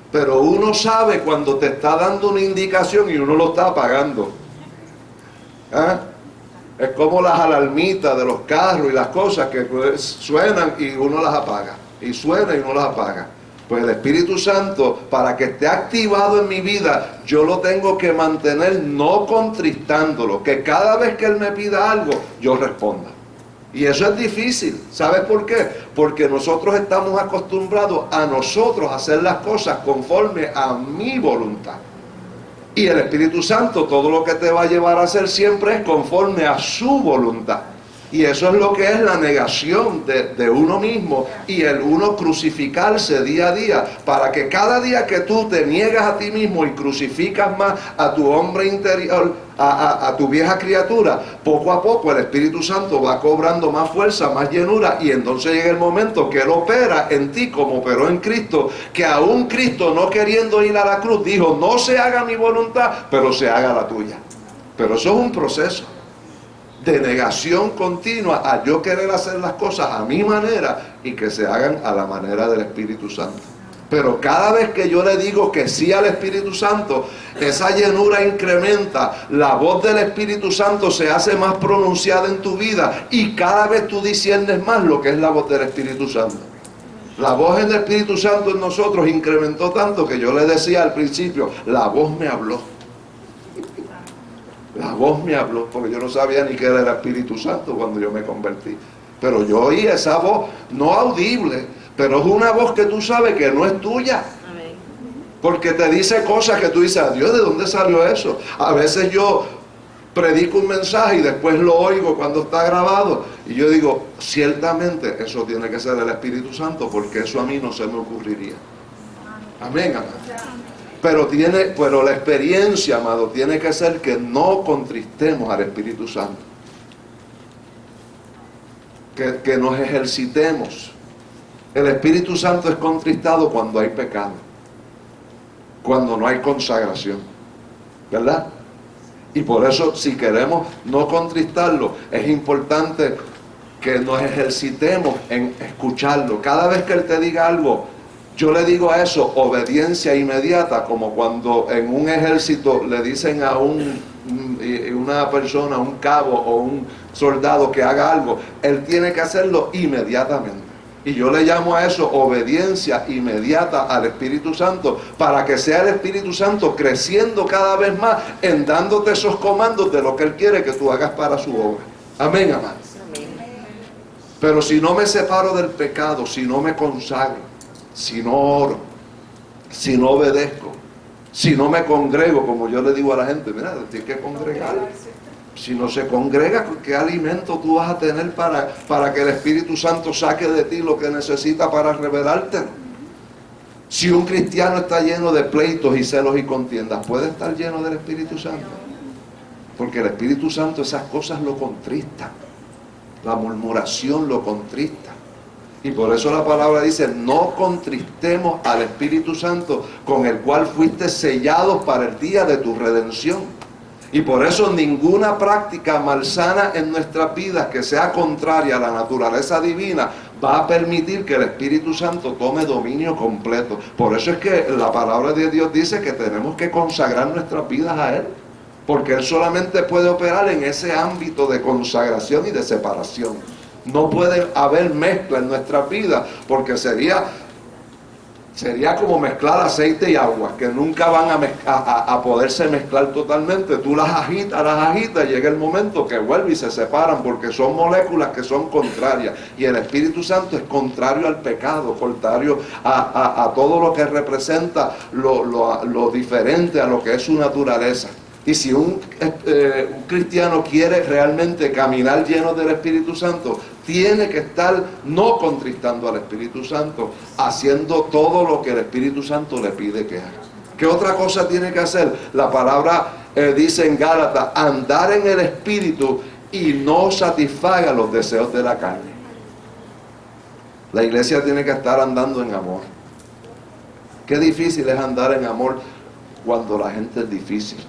Pero uno sabe cuando te está dando una indicación y uno lo está apagando. ¿Ah? Es como las alarmitas de los carros y las cosas que suenan y uno las apaga. Y suena y uno las apaga. Pues el Espíritu Santo, para que esté activado en mi vida, yo lo tengo que mantener no contristándolo. Que cada vez que Él me pida algo, yo responda. Y eso es difícil. ¿Sabes por qué? Porque nosotros estamos acostumbrados a nosotros hacer las cosas conforme a mi voluntad. Y el Espíritu Santo todo lo que te va a llevar a hacer siempre es conforme a su voluntad. Y eso es lo que es la negación de uno mismo y el uno crucificarse día a día, para que cada día que tú te niegas a ti mismo y crucificas más a tu hombre interior, a tu vieja criatura, poco a poco el Espíritu Santo va cobrando más fuerza, más llenura, y entonces llega el momento que Él opera en ti como operó en Cristo, que aún Cristo, no queriendo ir a la cruz, dijo: no se haga mi voluntad, pero se haga la tuya. Pero eso es un proceso de negación continua a yo querer hacer las cosas a mi manera y que se hagan a la manera del Espíritu Santo. Pero cada vez que yo le digo que sí al Espíritu Santo, esa llenura incrementa, la voz del Espíritu Santo se hace más pronunciada en tu vida y cada vez tú disiernes más lo que es la voz del Espíritu Santo. La voz del Espíritu Santo en nosotros incrementó tanto que yo le decía al principio: la voz me habló. La voz me habló, porque yo no sabía ni qué era el Espíritu Santo cuando yo me convertí. Pero yo oí esa voz, no audible, pero es una voz que tú sabes que no es tuya. Porque te dice cosas que tú dices: adiós, ¿de dónde salió eso? A veces yo predico un mensaje y después lo oigo cuando está grabado. Y yo digo: ciertamente eso tiene que ser el Espíritu Santo, porque eso a mí no se me ocurriría. Amén, amén. Pero la experiencia, amado, tiene que ser que no contristemos al Espíritu Santo. Que nos ejercitemos. El Espíritu Santo es contristado cuando hay pecado, cuando no hay consagración, ¿verdad? Y por eso, si queremos no contristarlo, es importante que nos ejercitemos en escucharlo. Cada vez que Él te diga algo, yo le digo a eso obediencia inmediata, como cuando en un ejército le dicen a una persona, un cabo o un soldado que haga algo, él tiene que hacerlo inmediatamente. Y yo le llamo a eso obediencia inmediata al Espíritu Santo, para que sea el Espíritu Santo creciendo cada vez más en dándote esos comandos de lo que Él quiere que tú hagas para su obra. Amén, amados. Pero si no me separo del pecado, si no me consagro, si no oro, si no obedezco, si no me congrego, como yo le digo a la gente: mira, tienes que congregar. Si no se congrega, ¿qué alimento tú vas a tener para que el Espíritu Santo saque de ti lo que necesita para revelártelo? Si un cristiano está lleno de pleitos y celos y contiendas, ¿puede estar lleno del Espíritu Santo? Porque el Espíritu Santo esas cosas lo contristan. La murmuración lo contrista. Y por eso la palabra dice: no contristemos al Espíritu Santo, con el cual fuiste sellados para el día de tu redención. Y por eso ninguna práctica malsana en nuestras vidas que sea contraria a la naturaleza divina va a permitir que el Espíritu Santo tome dominio completo. Por eso es que la palabra de Dios dice que tenemos que consagrar nuestras vidas a Él, porque Él solamente puede operar en ese ámbito de consagración y de separación. No puede haber mezcla en nuestras vidas, porque sería como mezclar aceite y agua, que nunca van a poderse mezclar totalmente. Tú las agitas, y llega el momento que vuelven y se separan, porque son moléculas que son contrarias. Y el Espíritu Santo es contrario al pecado, contrario a todo lo que representa lo diferente a lo que es su naturaleza. Y si un cristiano quiere realmente caminar lleno del Espíritu Santo, tiene que estar no contristando al Espíritu Santo, haciendo todo lo que el Espíritu Santo le pide que haga. ¿Qué otra cosa tiene que hacer? La palabra dice en Gálatas: andar en el Espíritu y no satisfaga los deseos de la carne. La iglesia tiene que estar andando en amor. Qué difícil es andar en amor cuando la gente es difícil.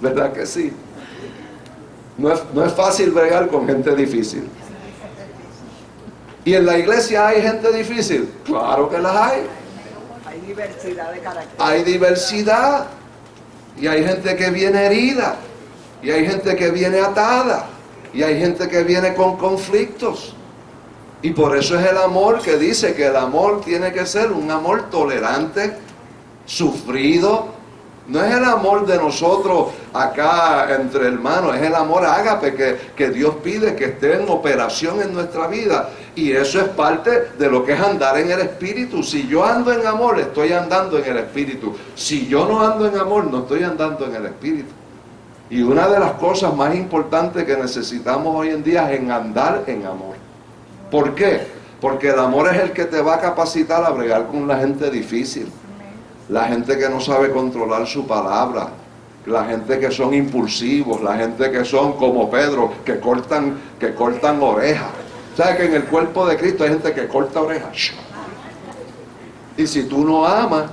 ¿Verdad que sí? No es fácil bregar con gente difícil. ¿Y en la iglesia hay gente difícil? Claro que las hay. Hay diversidad de carácter. Hay diversidad. Y hay gente que viene herida. Y hay gente que viene atada. Y hay gente que viene con conflictos. Y por eso es el amor que dice que el amor tiene que ser un amor tolerante, sufrido, No es el amor de nosotros acá entre hermanos, es el amor ágape que Dios pide que esté en operación en nuestra vida. Y eso es parte de lo que es andar en el Espíritu. Si yo ando en amor, estoy andando en el Espíritu. Si yo no ando en amor, no estoy andando en el Espíritu. Y una de las cosas más importantes que necesitamos hoy en día es en andar en amor. ¿Por qué? Porque el amor es el que te va a capacitar a bregar con la gente difícil. La gente que no sabe controlar su palabra, la gente que son impulsivos, la gente que son como Pedro, que cortan orejas. ¿Sabes que en el cuerpo de Cristo hay gente que corta orejas? Y si tú no amas,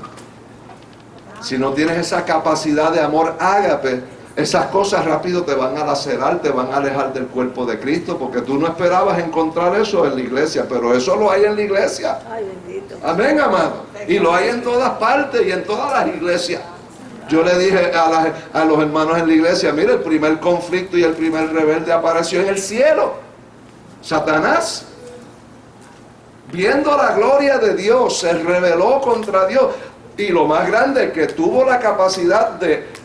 si no tienes esa capacidad de amor ágape, esas cosas rápido te van a lacerar, te van a alejar del cuerpo de Cristo, porque tú no esperabas encontrar eso en la iglesia, pero eso lo hay en la iglesia. Ay, bendito. Amén, amado. Y lo hay en todas partes y en todas las iglesias. Yo le dije a los hermanos en la iglesia, mire, el primer conflicto y el primer rebelde apareció en el cielo. Satanás, viendo la gloria de Dios, se rebeló contra Dios. Y lo más grande es que tuvo la capacidad de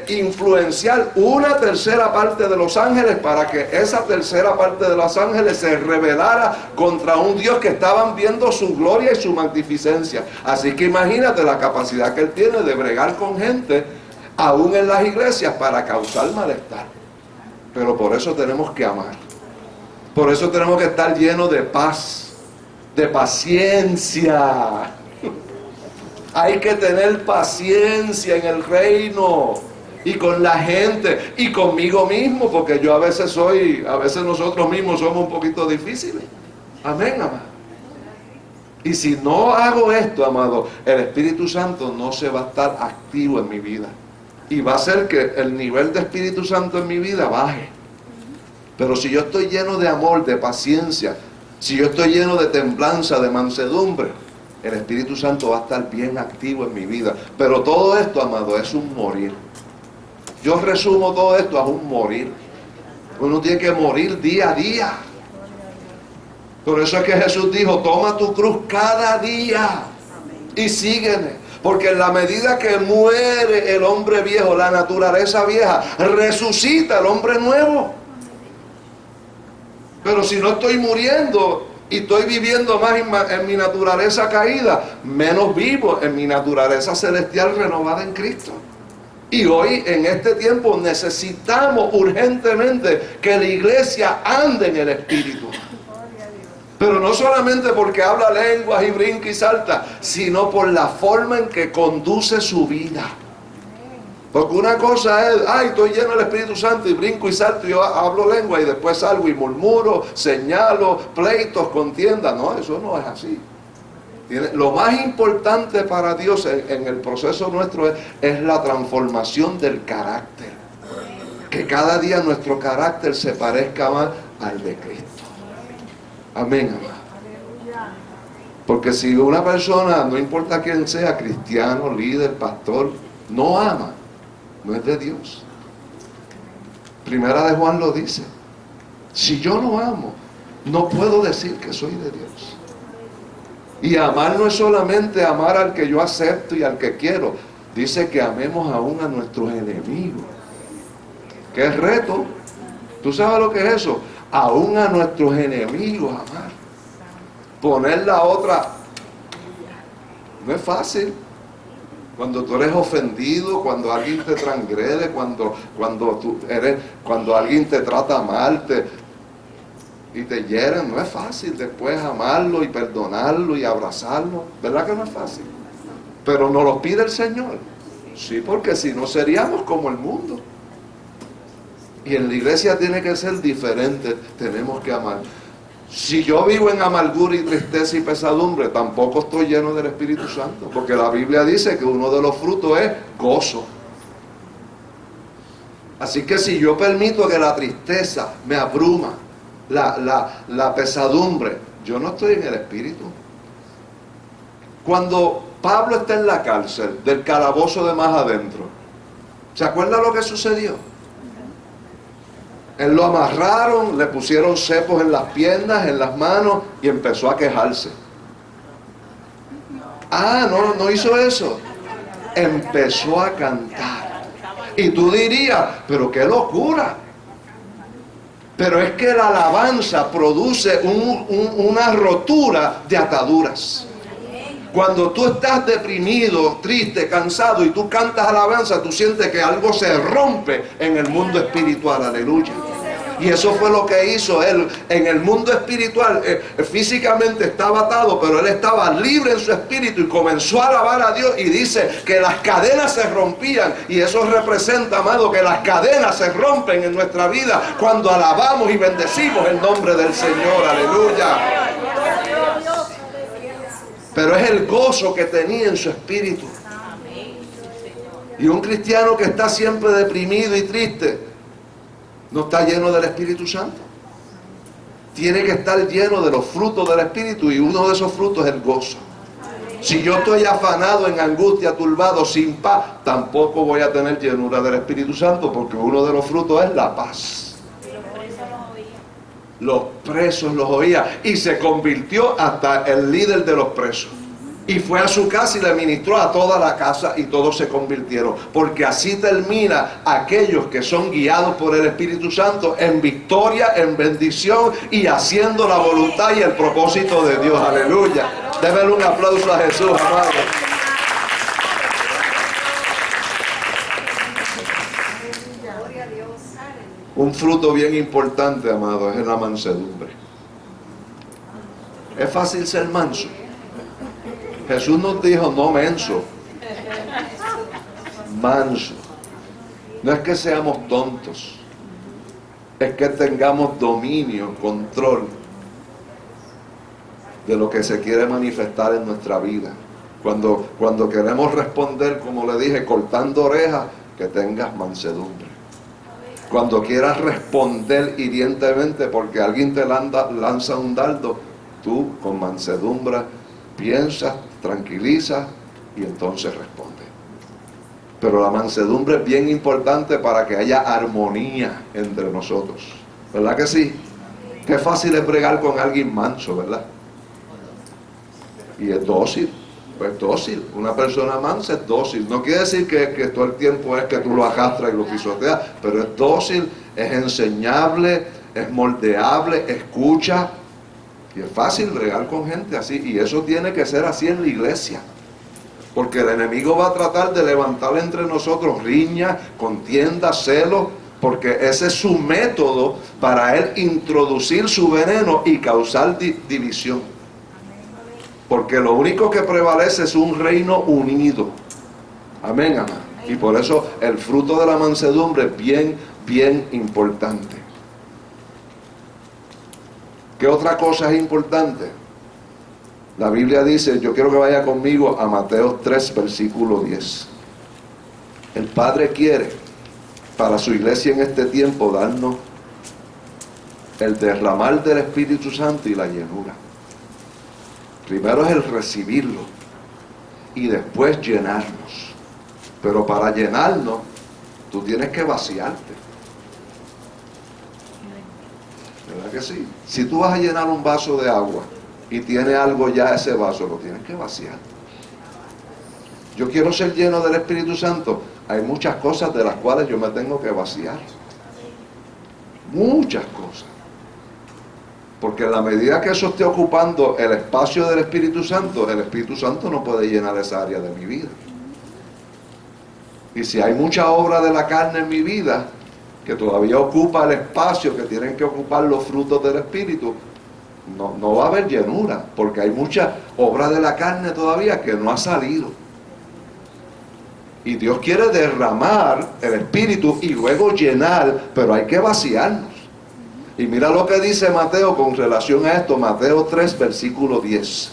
influenciar una tercera parte de los ángeles para que esa tercera parte de los ángeles se rebelara contra un Dios que estaban viendo su gloria y su magnificencia. Así que imagínate la capacidad que él tiene de bregar con gente, aún en las iglesias, para causar malestar. Pero por eso tenemos que amar. Por eso tenemos que estar llenos de paz, de paciencia. Hay que tener paciencia en el reino y con la gente y conmigo mismo, porque yo a veces nosotros mismos somos un poquito difíciles. Amén, amado. Y si no hago esto, amado, el Espíritu Santo no se va a estar activo en mi vida. Y va a hacer que el nivel de Espíritu Santo en mi vida baje. Pero si yo estoy lleno de amor, de paciencia, si yo estoy lleno de templanza, de mansedumbre, el Espíritu Santo va a estar bien activo en mi vida. Pero todo esto, amado, es un morir. Yo resumo todo esto a un morir. Uno tiene que morir día a día. Por eso es que Jesús dijo, toma tu cruz cada día y sígueme. Porque en la medida que muere el hombre viejo, la naturaleza vieja, resucita el hombre nuevo. Pero si no estoy muriendo y estoy viviendo más en mi naturaleza caída, menos vivo en mi naturaleza celestial renovada en Cristo. Y hoy, en este tiempo, necesitamos urgentemente que la iglesia ande en el Espíritu. Pero no solamente porque habla lenguas y brinca y salta, sino por la forma en que conduce su vida. Porque una cosa es, estoy lleno del Espíritu Santo y brinco y salto y yo hablo lengua y después salgo y murmuro, señalo, pleitos, contiendas. No, eso no es así. Lo más importante para Dios en el proceso nuestro es la transformación del carácter. Que cada día nuestro carácter se parezca más al de Cristo. Amén, amado. Porque si una persona, no importa quién sea, cristiano, líder, pastor, no ama, no es de Dios. Primera de Juan lo dice. Si yo no amo, no puedo decir que soy de Dios. Y amar no es solamente amar al que yo acepto y al que quiero. Dice que amemos aún a nuestros enemigos. ¿Qué reto? ¿Tú sabes lo que es eso? Aún a nuestros enemigos amar. Poner la otra. No es fácil. Cuando tú eres ofendido, cuando alguien te transgrede, cuando alguien te trata mal y te hieren, no es fácil después amarlo y perdonarlo y abrazarlo. ¿Verdad que no es fácil? Pero nos lo pide el Señor. Sí, porque si no seríamos como el mundo. Y en la iglesia tiene que ser diferente. Tenemos que amar. Si yo vivo en amargura y tristeza y pesadumbre, tampoco estoy lleno del Espíritu Santo. Porque la Biblia dice que uno de los frutos es gozo. Así que si yo permito que la tristeza me abruma, la pesadumbre, yo no estoy en el Espíritu. Cuando Pablo está en la cárcel, del calabozo de más adentro, ¿se acuerda lo que sucedió? Él lo amarraron, le pusieron cepos en las piernas, en las manos y empezó a quejarse. No hizo eso. empezó a cantar. Y tú dirías, pero qué locura. Pero es que la alabanza produce una rotura de ataduras. Cuando tú estás deprimido, triste, cansado y tú cantas alabanza, tú sientes que algo se rompe en el mundo espiritual. Aleluya. Y eso fue lo que hizo él. En el mundo espiritual, físicamente estaba atado, pero él estaba libre en su espíritu y comenzó a alabar a Dios. Y dice que las cadenas se rompían. Y eso representa, amado, que las cadenas se rompen en nuestra vida cuando alabamos y bendecimos el nombre del Señor. Aleluya. Pero es el gozo que tenía en su espíritu. Y un cristiano que está siempre deprimido y triste no está lleno del Espíritu Santo. Tiene que estar lleno de los frutos del Espíritu, y uno de esos frutos es el gozo. Si yo estoy afanado, en angustia, turbado, sin paz, tampoco voy a tener llenura del Espíritu Santo, porque uno de los frutos es la paz. Los presos los oía, y se convirtió hasta el líder de los presos. Y fue a su casa y le ministró a toda la casa, y todos se convirtieron. Porque así termina aquellos que son guiados por el Espíritu Santo en victoria, en bendición y haciendo la voluntad y el propósito de Dios. Aleluya. Démele un aplauso a Jesús, amado. Un fruto bien importante, amado, es la mansedumbre. Es fácil ser manso. Jesús nos dijo, no menso, manso. No es que seamos tontos, es que tengamos dominio, control de lo que se quiere manifestar en nuestra vida. Cuando queremos responder, como le dije, cortando orejas, que tengas mansedumbre. Cuando quieras responder hirientemente porque alguien te lanza un dardo, tú con mansedumbre piensas, tranquilizas y entonces responde. Pero la mansedumbre es bien importante para que haya armonía entre nosotros. ¿Verdad que sí? Qué fácil es bregar con alguien manso, ¿verdad? Y es dócil. Pues dócil. Una persona mansa es dócil. No quiere decir que todo el tiempo es que tú lo arrastras y lo pisoteas, pero es dócil, es enseñable, es moldeable, escucha. Y es fácil bregar con gente así, y eso tiene que ser así en la iglesia, porque el enemigo va a tratar de levantar entre nosotros riña, contienda, celos, porque ese es su método para él introducir su veneno y causar división. Porque lo único que prevalece es un reino unido. Amén, amén. Y por eso el fruto de la mansedumbre es bien, bien importante. ¿Qué otra cosa es importante? La Biblia dice, yo quiero que vaya conmigo a Mateo 3, versículo 10. El Padre quiere para su iglesia en este tiempo darnos el derramar del Espíritu Santo y la llenura. Primero es el recibirlo y después llenarnos. Pero para llenarnos, tú tienes que vaciarte. ¿Verdad que sí? Si tú vas a llenar un vaso de agua y tiene algo ya ese vaso, lo tienes que vaciar. Yo quiero ser lleno del Espíritu Santo. Hay muchas cosas de las cuales yo me tengo que vaciar. Muchas cosas. Porque en la medida que eso esté ocupando el espacio del Espíritu Santo no puede llenar esa área de mi vida. Y si hay mucha obra de la carne en mi vida, que todavía ocupa el espacio que tienen que ocupar los frutos del Espíritu, no va a haber llenura, porque hay mucha obra de la carne todavía que no ha salido. Y Dios quiere derramar el Espíritu y luego llenar, pero hay que vaciarnos. Y mira lo que dice Mateo con relación a esto, Mateo 3, versículo 10.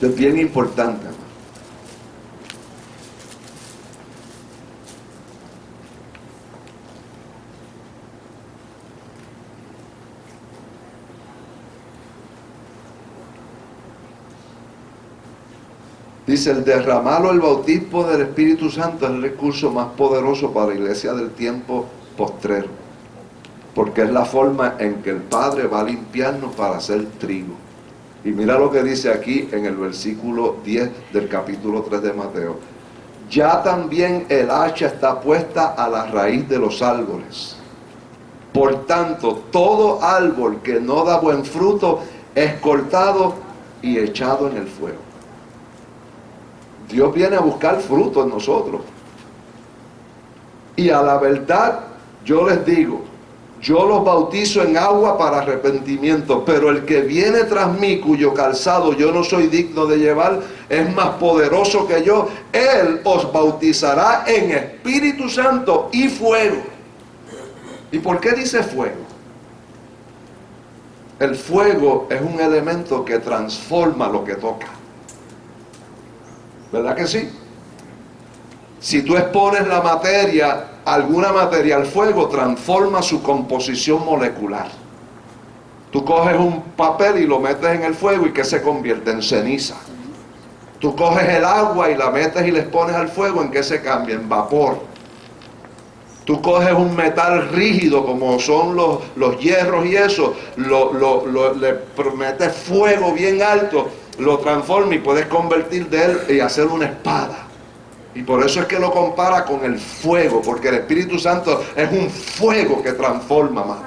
Es bien importante, hermano. Dice, el derramar o el bautismo del Espíritu Santo es el recurso más poderoso para la iglesia del tiempo postrero, porque es la forma en que el Padre va a limpiarnos para hacer trigo. Y mira lo que dice aquí en el versículo 10 del capítulo 3 de Mateo. ya también el hacha está puesta a la raíz de los árboles. Por tanto, todo árbol que no da buen fruto es cortado y echado en el fuego. Dios viene a buscar fruto en nosotros. Y a la verdad, yo les digo, yo los bautizo en agua para arrepentimiento, pero el que viene tras mí, cuyo calzado yo no soy digno de llevar, es más poderoso que yo. Él os bautizará en Espíritu Santo y fuego. ¿Y por qué dice fuego? El fuego es un elemento que transforma lo que toca. ¿Verdad que sí? Si tú expones la materia, alguna materia al fuego, transforma su composición molecular. Tú coges un papel y lo metes en el fuego y ¿qué se convierte? En ceniza. Tú coges el agua y la metes y le pones al fuego, ¿en qué se cambia? En vapor. Tú coges un metal rígido como son los hierros y eso, le metes fuego bien alto, lo transforma y puedes convertir de él y hacer una espada. Y por eso es que lo compara con el fuego, porque el Espíritu Santo es un fuego que transforma más.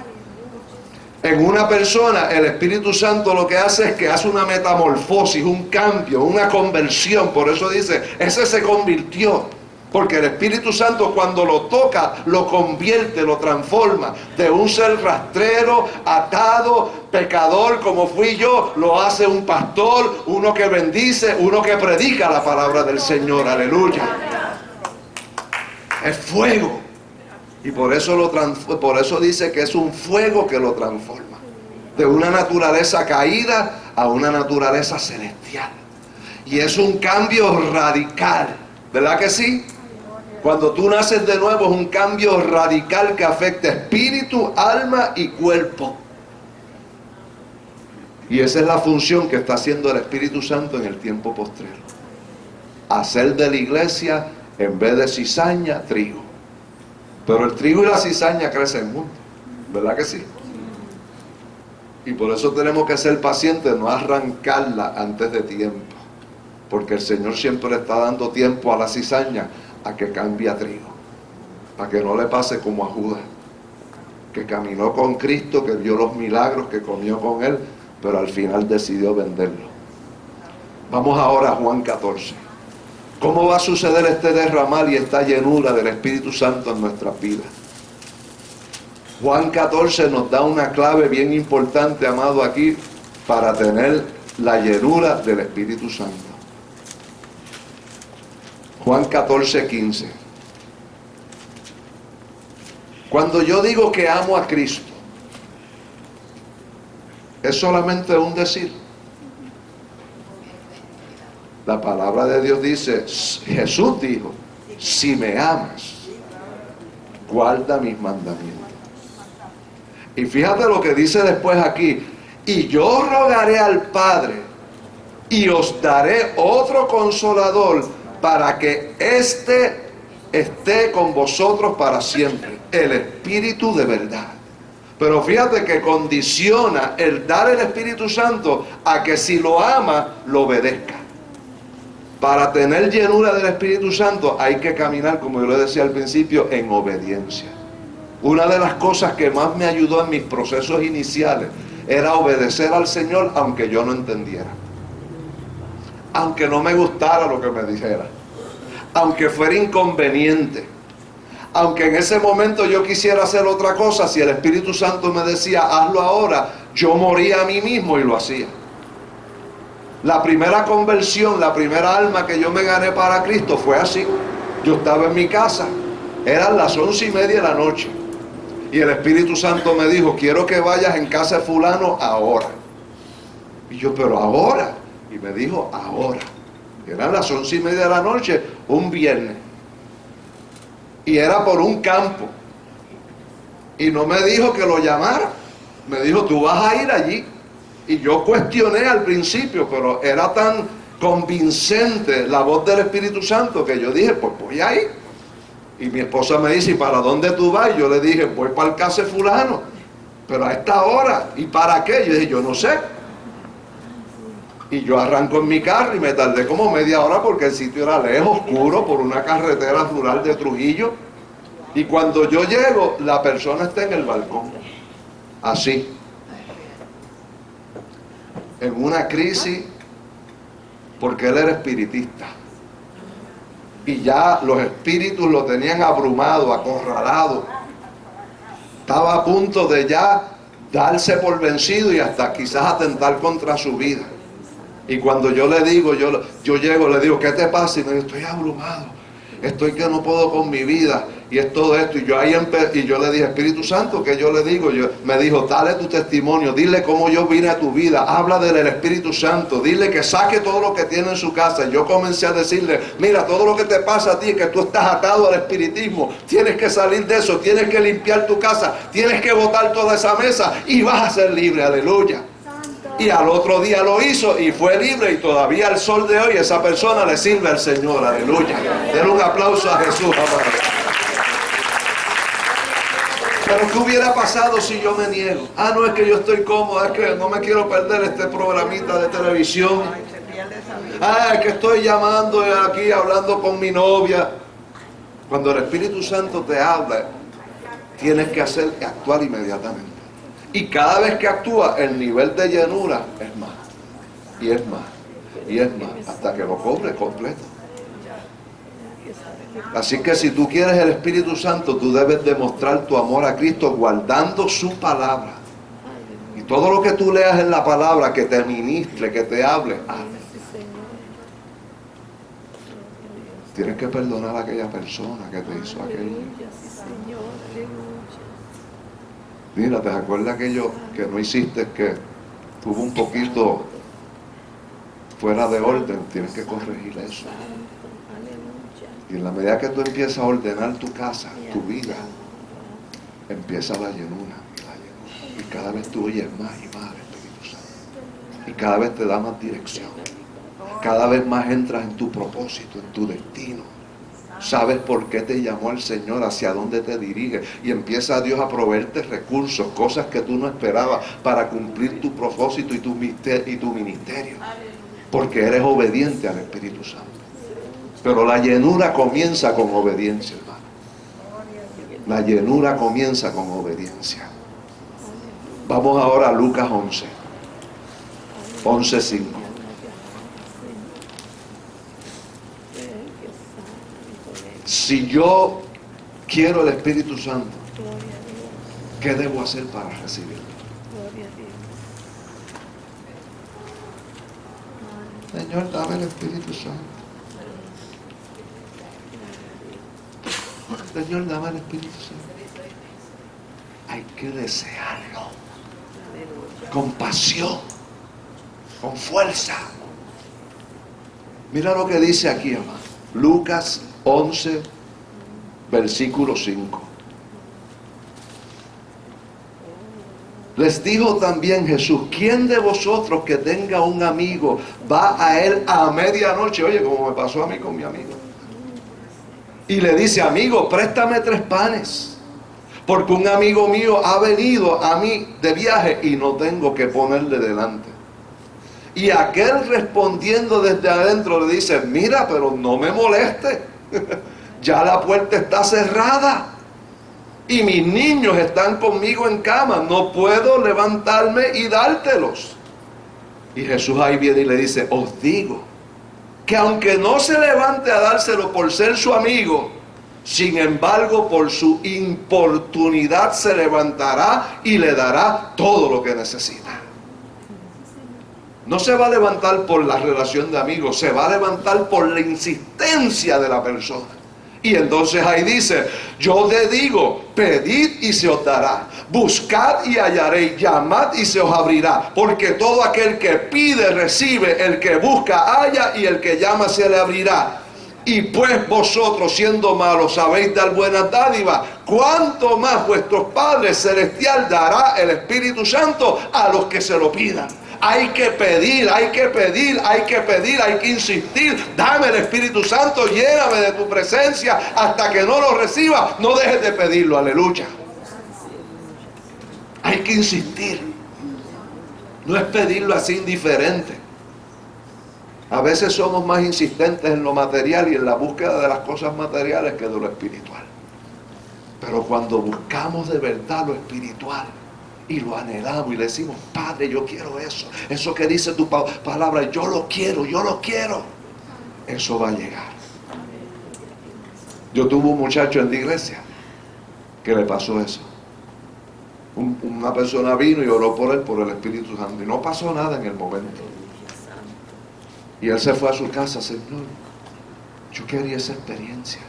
En una persona, el Espíritu Santo lo que hace es que hace una metamorfosis, un cambio, una conversión. Por eso dice, ese se convirtió. Porque el Espíritu Santo cuando lo toca, lo convierte, lo transforma. De un ser rastrero, atado, pecador como fui yo, lo hace un pastor, uno que bendice, uno que predica la palabra del Señor. Aleluya. Es fuego. Y por eso dice que es un fuego que lo transforma. De una naturaleza caída a una naturaleza celestial. Y es un cambio radical. ¿Verdad que sí? Cuando tú naces de nuevo es un cambio radical que afecta espíritu, alma y cuerpo. Y esa es la función que está haciendo el Espíritu Santo en el tiempo postrero. Hacer de la iglesia, en vez de cizaña, trigo. Pero el trigo y la cizaña crecen juntos. ¿Verdad que sí? Y por eso tenemos que ser pacientes, no arrancarla antes de tiempo. Porque el Señor siempre le está dando tiempo a la cizaña a que cambie a trigo, para que no le pase como a Judas, que caminó con Cristo, que vio los milagros, que comió con Él, pero al final decidió venderlo. Vamos ahora a Juan 14. ¿Cómo va a suceder este derramar y esta llenura del Espíritu Santo en nuestras vidas? Juan 14 nos da una clave bien importante, amado, aquí, para tener la llenura del Espíritu Santo. Juan 14, 15. Cuando yo digo que amo a Cristo, ¿es solamente un decir? La palabra de Dios dice, Jesús dijo, si me amas, guarda mis mandamientos. Y fíjate lo que dice después aquí, y yo rogaré al Padre, y os daré otro consolador, para que éste esté con vosotros para siempre, el Espíritu de verdad. Pero fíjate que condiciona el dar el Espíritu Santo a que si lo ama, lo obedezca. Para tener llenura del Espíritu Santo hay que caminar, como yo le decía al principio, en obediencia. Una de las cosas que más me ayudó en mis procesos iniciales era obedecer al Señor aunque yo no entendiera. Aunque no me gustara lo que me dijera, aunque fuera inconveniente, aunque en ese momento yo quisiera hacer otra cosa, si el Espíritu Santo me decía, hazlo ahora, yo moría a mí mismo y lo hacía. La primera conversión, la primera alma que yo me gané para Cristo fue así. Yo estaba en mi casa, eran las 11:30 de la noche, y el Espíritu Santo me dijo, quiero que vayas en casa de fulano ahora. Y yo, pero ahora. Y me dijo, ahora. Eran las 11:30 de la noche, un viernes. Y era por un campo. Y no me dijo que lo llamara. Me dijo, tú vas a ir allí. Y yo cuestioné al principio, pero era tan convincente la voz del Espíritu Santo que yo dije, pues voy a ir. Y mi esposa me dice, ¿y para dónde tú vas? Y yo le dije, voy para el casa de fulano. Pero a esta hora. ¿Y para qué? Yo dije, yo no sé. Y yo arranco en mi carro y me tardé como media hora porque el sitio era lejos, oscuro, por una carretera rural de Trujillo. Y cuando yo llego, la persona está en el balcón, así, en una crisis, porque él era espiritista. Y ya los espíritus lo tenían abrumado, acorralado. Estaba a punto de ya darse por vencido y hasta quizás atentar contra su vida. Y cuando yo le digo, yo llego, le digo, ¿qué te pasa? Y me dice, estoy abrumado, estoy que no puedo con mi vida, y es todo esto. Y yo le dije, Espíritu Santo, ¿qué yo le digo? Me dijo, dale tu testimonio, dile cómo yo vine a tu vida, habla del Espíritu Santo, dile que saque todo lo que tiene en su casa. Y yo comencé a decirle, mira, todo lo que te pasa a ti es que tú estás atado al espiritismo, tienes que salir de eso, tienes que limpiar tu casa, tienes que botar toda esa mesa y vas a ser libre, aleluya. Y al otro día lo hizo y fue libre, y todavía al sol de hoy esa persona le sirve al Señor, aleluya. Denle un aplauso a Jesús, amado. Pero ¿qué hubiera pasado si yo me niego? Ah, no, es que yo estoy cómodo, es que no me quiero perder este programita de televisión. Ah, es que estoy llamando aquí, hablando con mi novia. Cuando el Espíritu Santo te habla, tienes que actuar inmediatamente. Y cada vez que actúa, el nivel de llenura es más, y es más, y es más, hasta que lo cobre completo. Así que si tú quieres el Espíritu Santo, tú debes demostrar tu amor a Cristo guardando su palabra. Y todo lo que tú leas en la palabra, que te ministre, que te hable, hazlo. Tienes que perdonar a aquella persona que te hizo aquello. Mira, ¿te acuerdas aquello que no hiciste, que tuvo un poquito fuera de orden? Tienes que corregir eso. Y en la medida que tú empiezas a ordenar tu casa, tu vida, empieza la llenura. Y cada vez tú oyes más y más al Espíritu Santo. Y cada vez te da más dirección. Cada vez más entras en tu propósito, en tu destino. Sabes por qué te llamó el Señor, hacia dónde te dirige, y empieza Dios a proveerte recursos, cosas que tú no esperabas para cumplir tu propósito y tu ministerio, porque eres obediente al Espíritu Santo. Pero la llenura comienza con obediencia, hermano. La llenura comienza con obediencia. Vamos ahora a Lucas 11:5. Si yo quiero el Espíritu Santo, ¿qué debo hacer para recibirlo? Señor, dame el Espíritu Santo. Señor, dame el Espíritu Santo. Hay que desearlo con pasión, con fuerza. Mira lo que dice aquí, hermano. Lucas 11, versículo 5. Les dijo también Jesús, ¿quién de vosotros que tenga un amigo va a él a medianoche? Oye, como me pasó a mí con mi amigo. Y le dice, amigo, préstame 3 panes, porque un amigo mío ha venido a mí de viaje y no tengo que ponerle delante. Y aquel respondiendo desde adentro le dice, mira, pero no me moleste. Ya la puerta está cerrada y mis niños están conmigo en cama, no puedo levantarme y dártelos. Y Jesús ahí viene y le dice, os digo que aunque no se levante a dárselo por ser su amigo, sin embargo por su importunidad se levantará y le dará todo lo que necesita. No se va a levantar por la relación de amigos, se va a levantar por la insistencia de la persona. Y entonces ahí dice, yo te digo, pedid y se os dará, buscad y hallaréis, llamad y se os abrirá, porque todo aquel que pide recibe, el que busca halla y el que llama se le abrirá. Y pues vosotros, siendo malos, sabéis dar buenas dádivas, cuánto más vuestro Padre Celestial dará el Espíritu Santo a los que se lo pidan. Hay que pedir, hay que pedir, hay que pedir, hay que insistir. Dame el Espíritu Santo, lléname de tu presencia. Hasta que no lo reciba, no dejes de pedirlo, aleluya. Hay que insistir. No es pedirlo así indiferente. A veces somos más insistentes en lo material y en la búsqueda de las cosas materiales que de lo espiritual. Pero cuando buscamos de verdad lo espiritual y lo anhelamos y le decimos, Padre, yo quiero eso. Eso que dice tu palabra, yo lo quiero. Eso va a llegar. Yo tuve un muchacho en la iglesia que le pasó eso. Una persona vino y oró por él, por el Espíritu Santo. Y no pasó nada en el momento. Y él se fue a su casa, Señor, yo quería esa experiencia.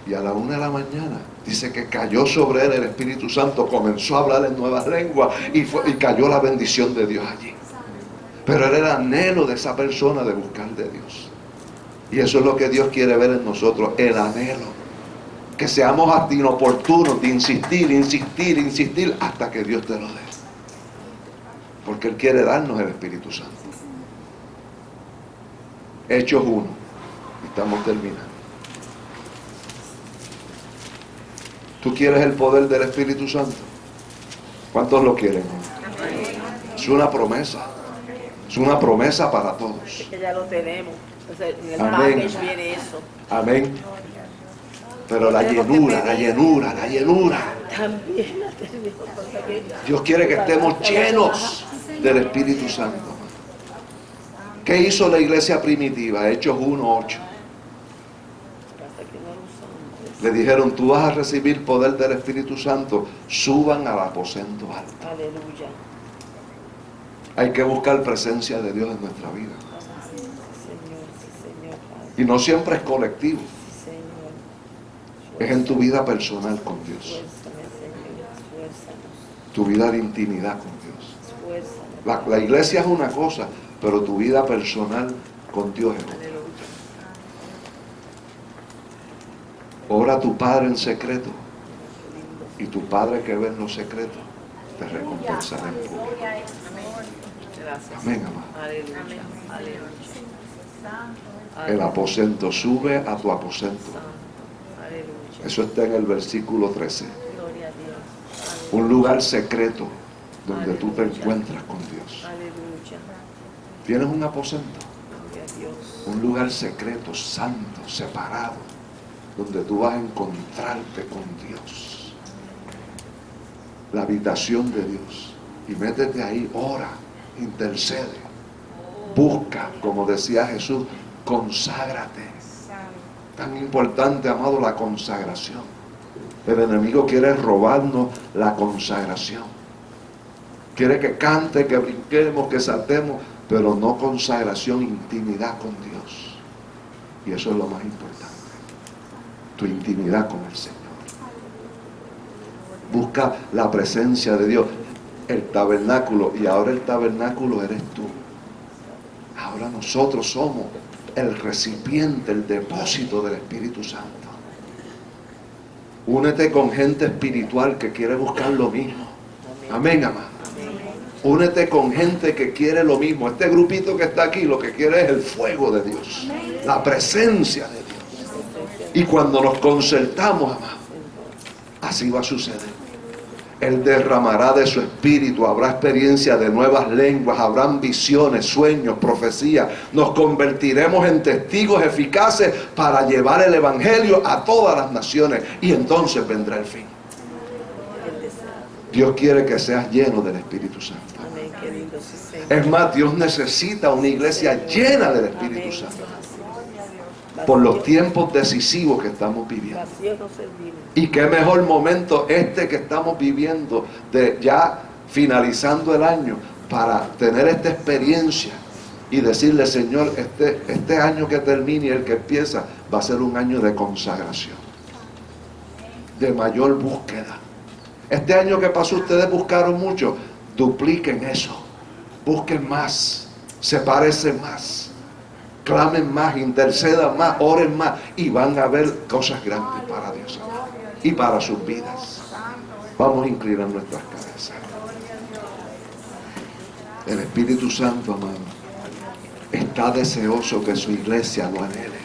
Y a la 1 de la mañana, dice que cayó sobre él el Espíritu Santo, comenzó a hablar en nuevas lenguas y cayó la bendición de Dios allí. Pero era el anhelo de esa persona de buscar de Dios. Y eso es lo que Dios quiere ver en nosotros, el anhelo. Que seamos hasta inoportunos de insistir hasta que Dios te lo dé. Porque Él quiere darnos el Espíritu Santo. Hechos 1. Estamos terminando. ¿Tú quieres el poder del Espíritu Santo? ¿Cuántos lo quieren? Es una promesa. Es una promesa para todos. Que ya lo tenemos. Entonces, en el Amén. package viene eso. Amén. Pero la llenura. También la tenemos. Dios quiere que estemos llenos del Espíritu Santo. ¿Qué hizo la iglesia primitiva? Hechos 1:8. Le dijeron, tú vas a recibir poder del Espíritu Santo, suban al aposento alto. Aleluya. Hay que buscar presencia de Dios en nuestra vida. Sí, Señor, Padre. Y no siempre es colectivo, Sí, Señor. es en tu vida personal con Dios. Esfuérzame, Señor. Esfuérzanos. Tu vida de intimidad con Dios. Esfuérzame. La iglesia es una cosa, pero tu vida personal con Dios es otra. Aleluya. Ora a tu Padre en secreto, y tu Padre que ve en lo secreto te recompensará en público. Gracias. Amén, amado. Aleluya. Aleluya. El aposento, sube a tu aposento. Aleluya. Eso está en el versículo 13. Gloria a Dios. Un lugar secreto donde tú te encuentras con Dios. Aleluya. Tienes un aposento, Gloria a Dios. un lugar secreto, santo, separado, donde tú vas a encontrarte con Dios. La habitación de Dios. Y métete ahí, ora, intercede, busca, como decía Jesús, conságrate. Tan importante, amado, la consagración. El enemigo quiere robarnos la consagración. Quiere que cante, que brinquemos, que saltemos, pero no consagración, intimidad con Dios. Y eso es lo más importante. Tu intimidad con el Señor. Busca la presencia de Dios. El tabernáculo, y ahora el tabernáculo eres tú. Ahora nosotros somos el recipiente, el depósito del Espíritu Santo. Únete con gente espiritual que quiere buscar lo mismo. Amén, amado. Únete con gente que quiere lo mismo. Este grupito que está aquí lo que quiere es el fuego de Dios, la presencia de Dios. Y cuando nos concertamos, amado, así va a suceder. Él derramará de su espíritu, habrá experiencia de nuevas lenguas, habrán visiones, sueños, profecías. Nos convertiremos en testigos eficaces para llevar el evangelio a todas las naciones, y entonces vendrá el fin. Dios quiere que seas lleno del Espíritu Santo. Amén. Qué lindo, sí, Señor. Es más, Dios necesita una iglesia llena del Espíritu Santo por los tiempos decisivos que estamos viviendo. Vacíos no servimos. Y qué mejor momento este que estamos viviendo, de ya finalizando el año, para tener esta experiencia y decirle, Señor, este año que termine y el que empieza va a ser un año de consagración, de mayor búsqueda. Este año que pasó ustedes buscaron mucho, dupliquen eso, busquen más, sepárense más, clamen más, intercedan más, oren más, y van a ver cosas grandes para Dios y para sus vidas. Vamos a inclinar nuestras cabezas. El Espíritu Santo, amado, está deseoso que su iglesia lo anhele.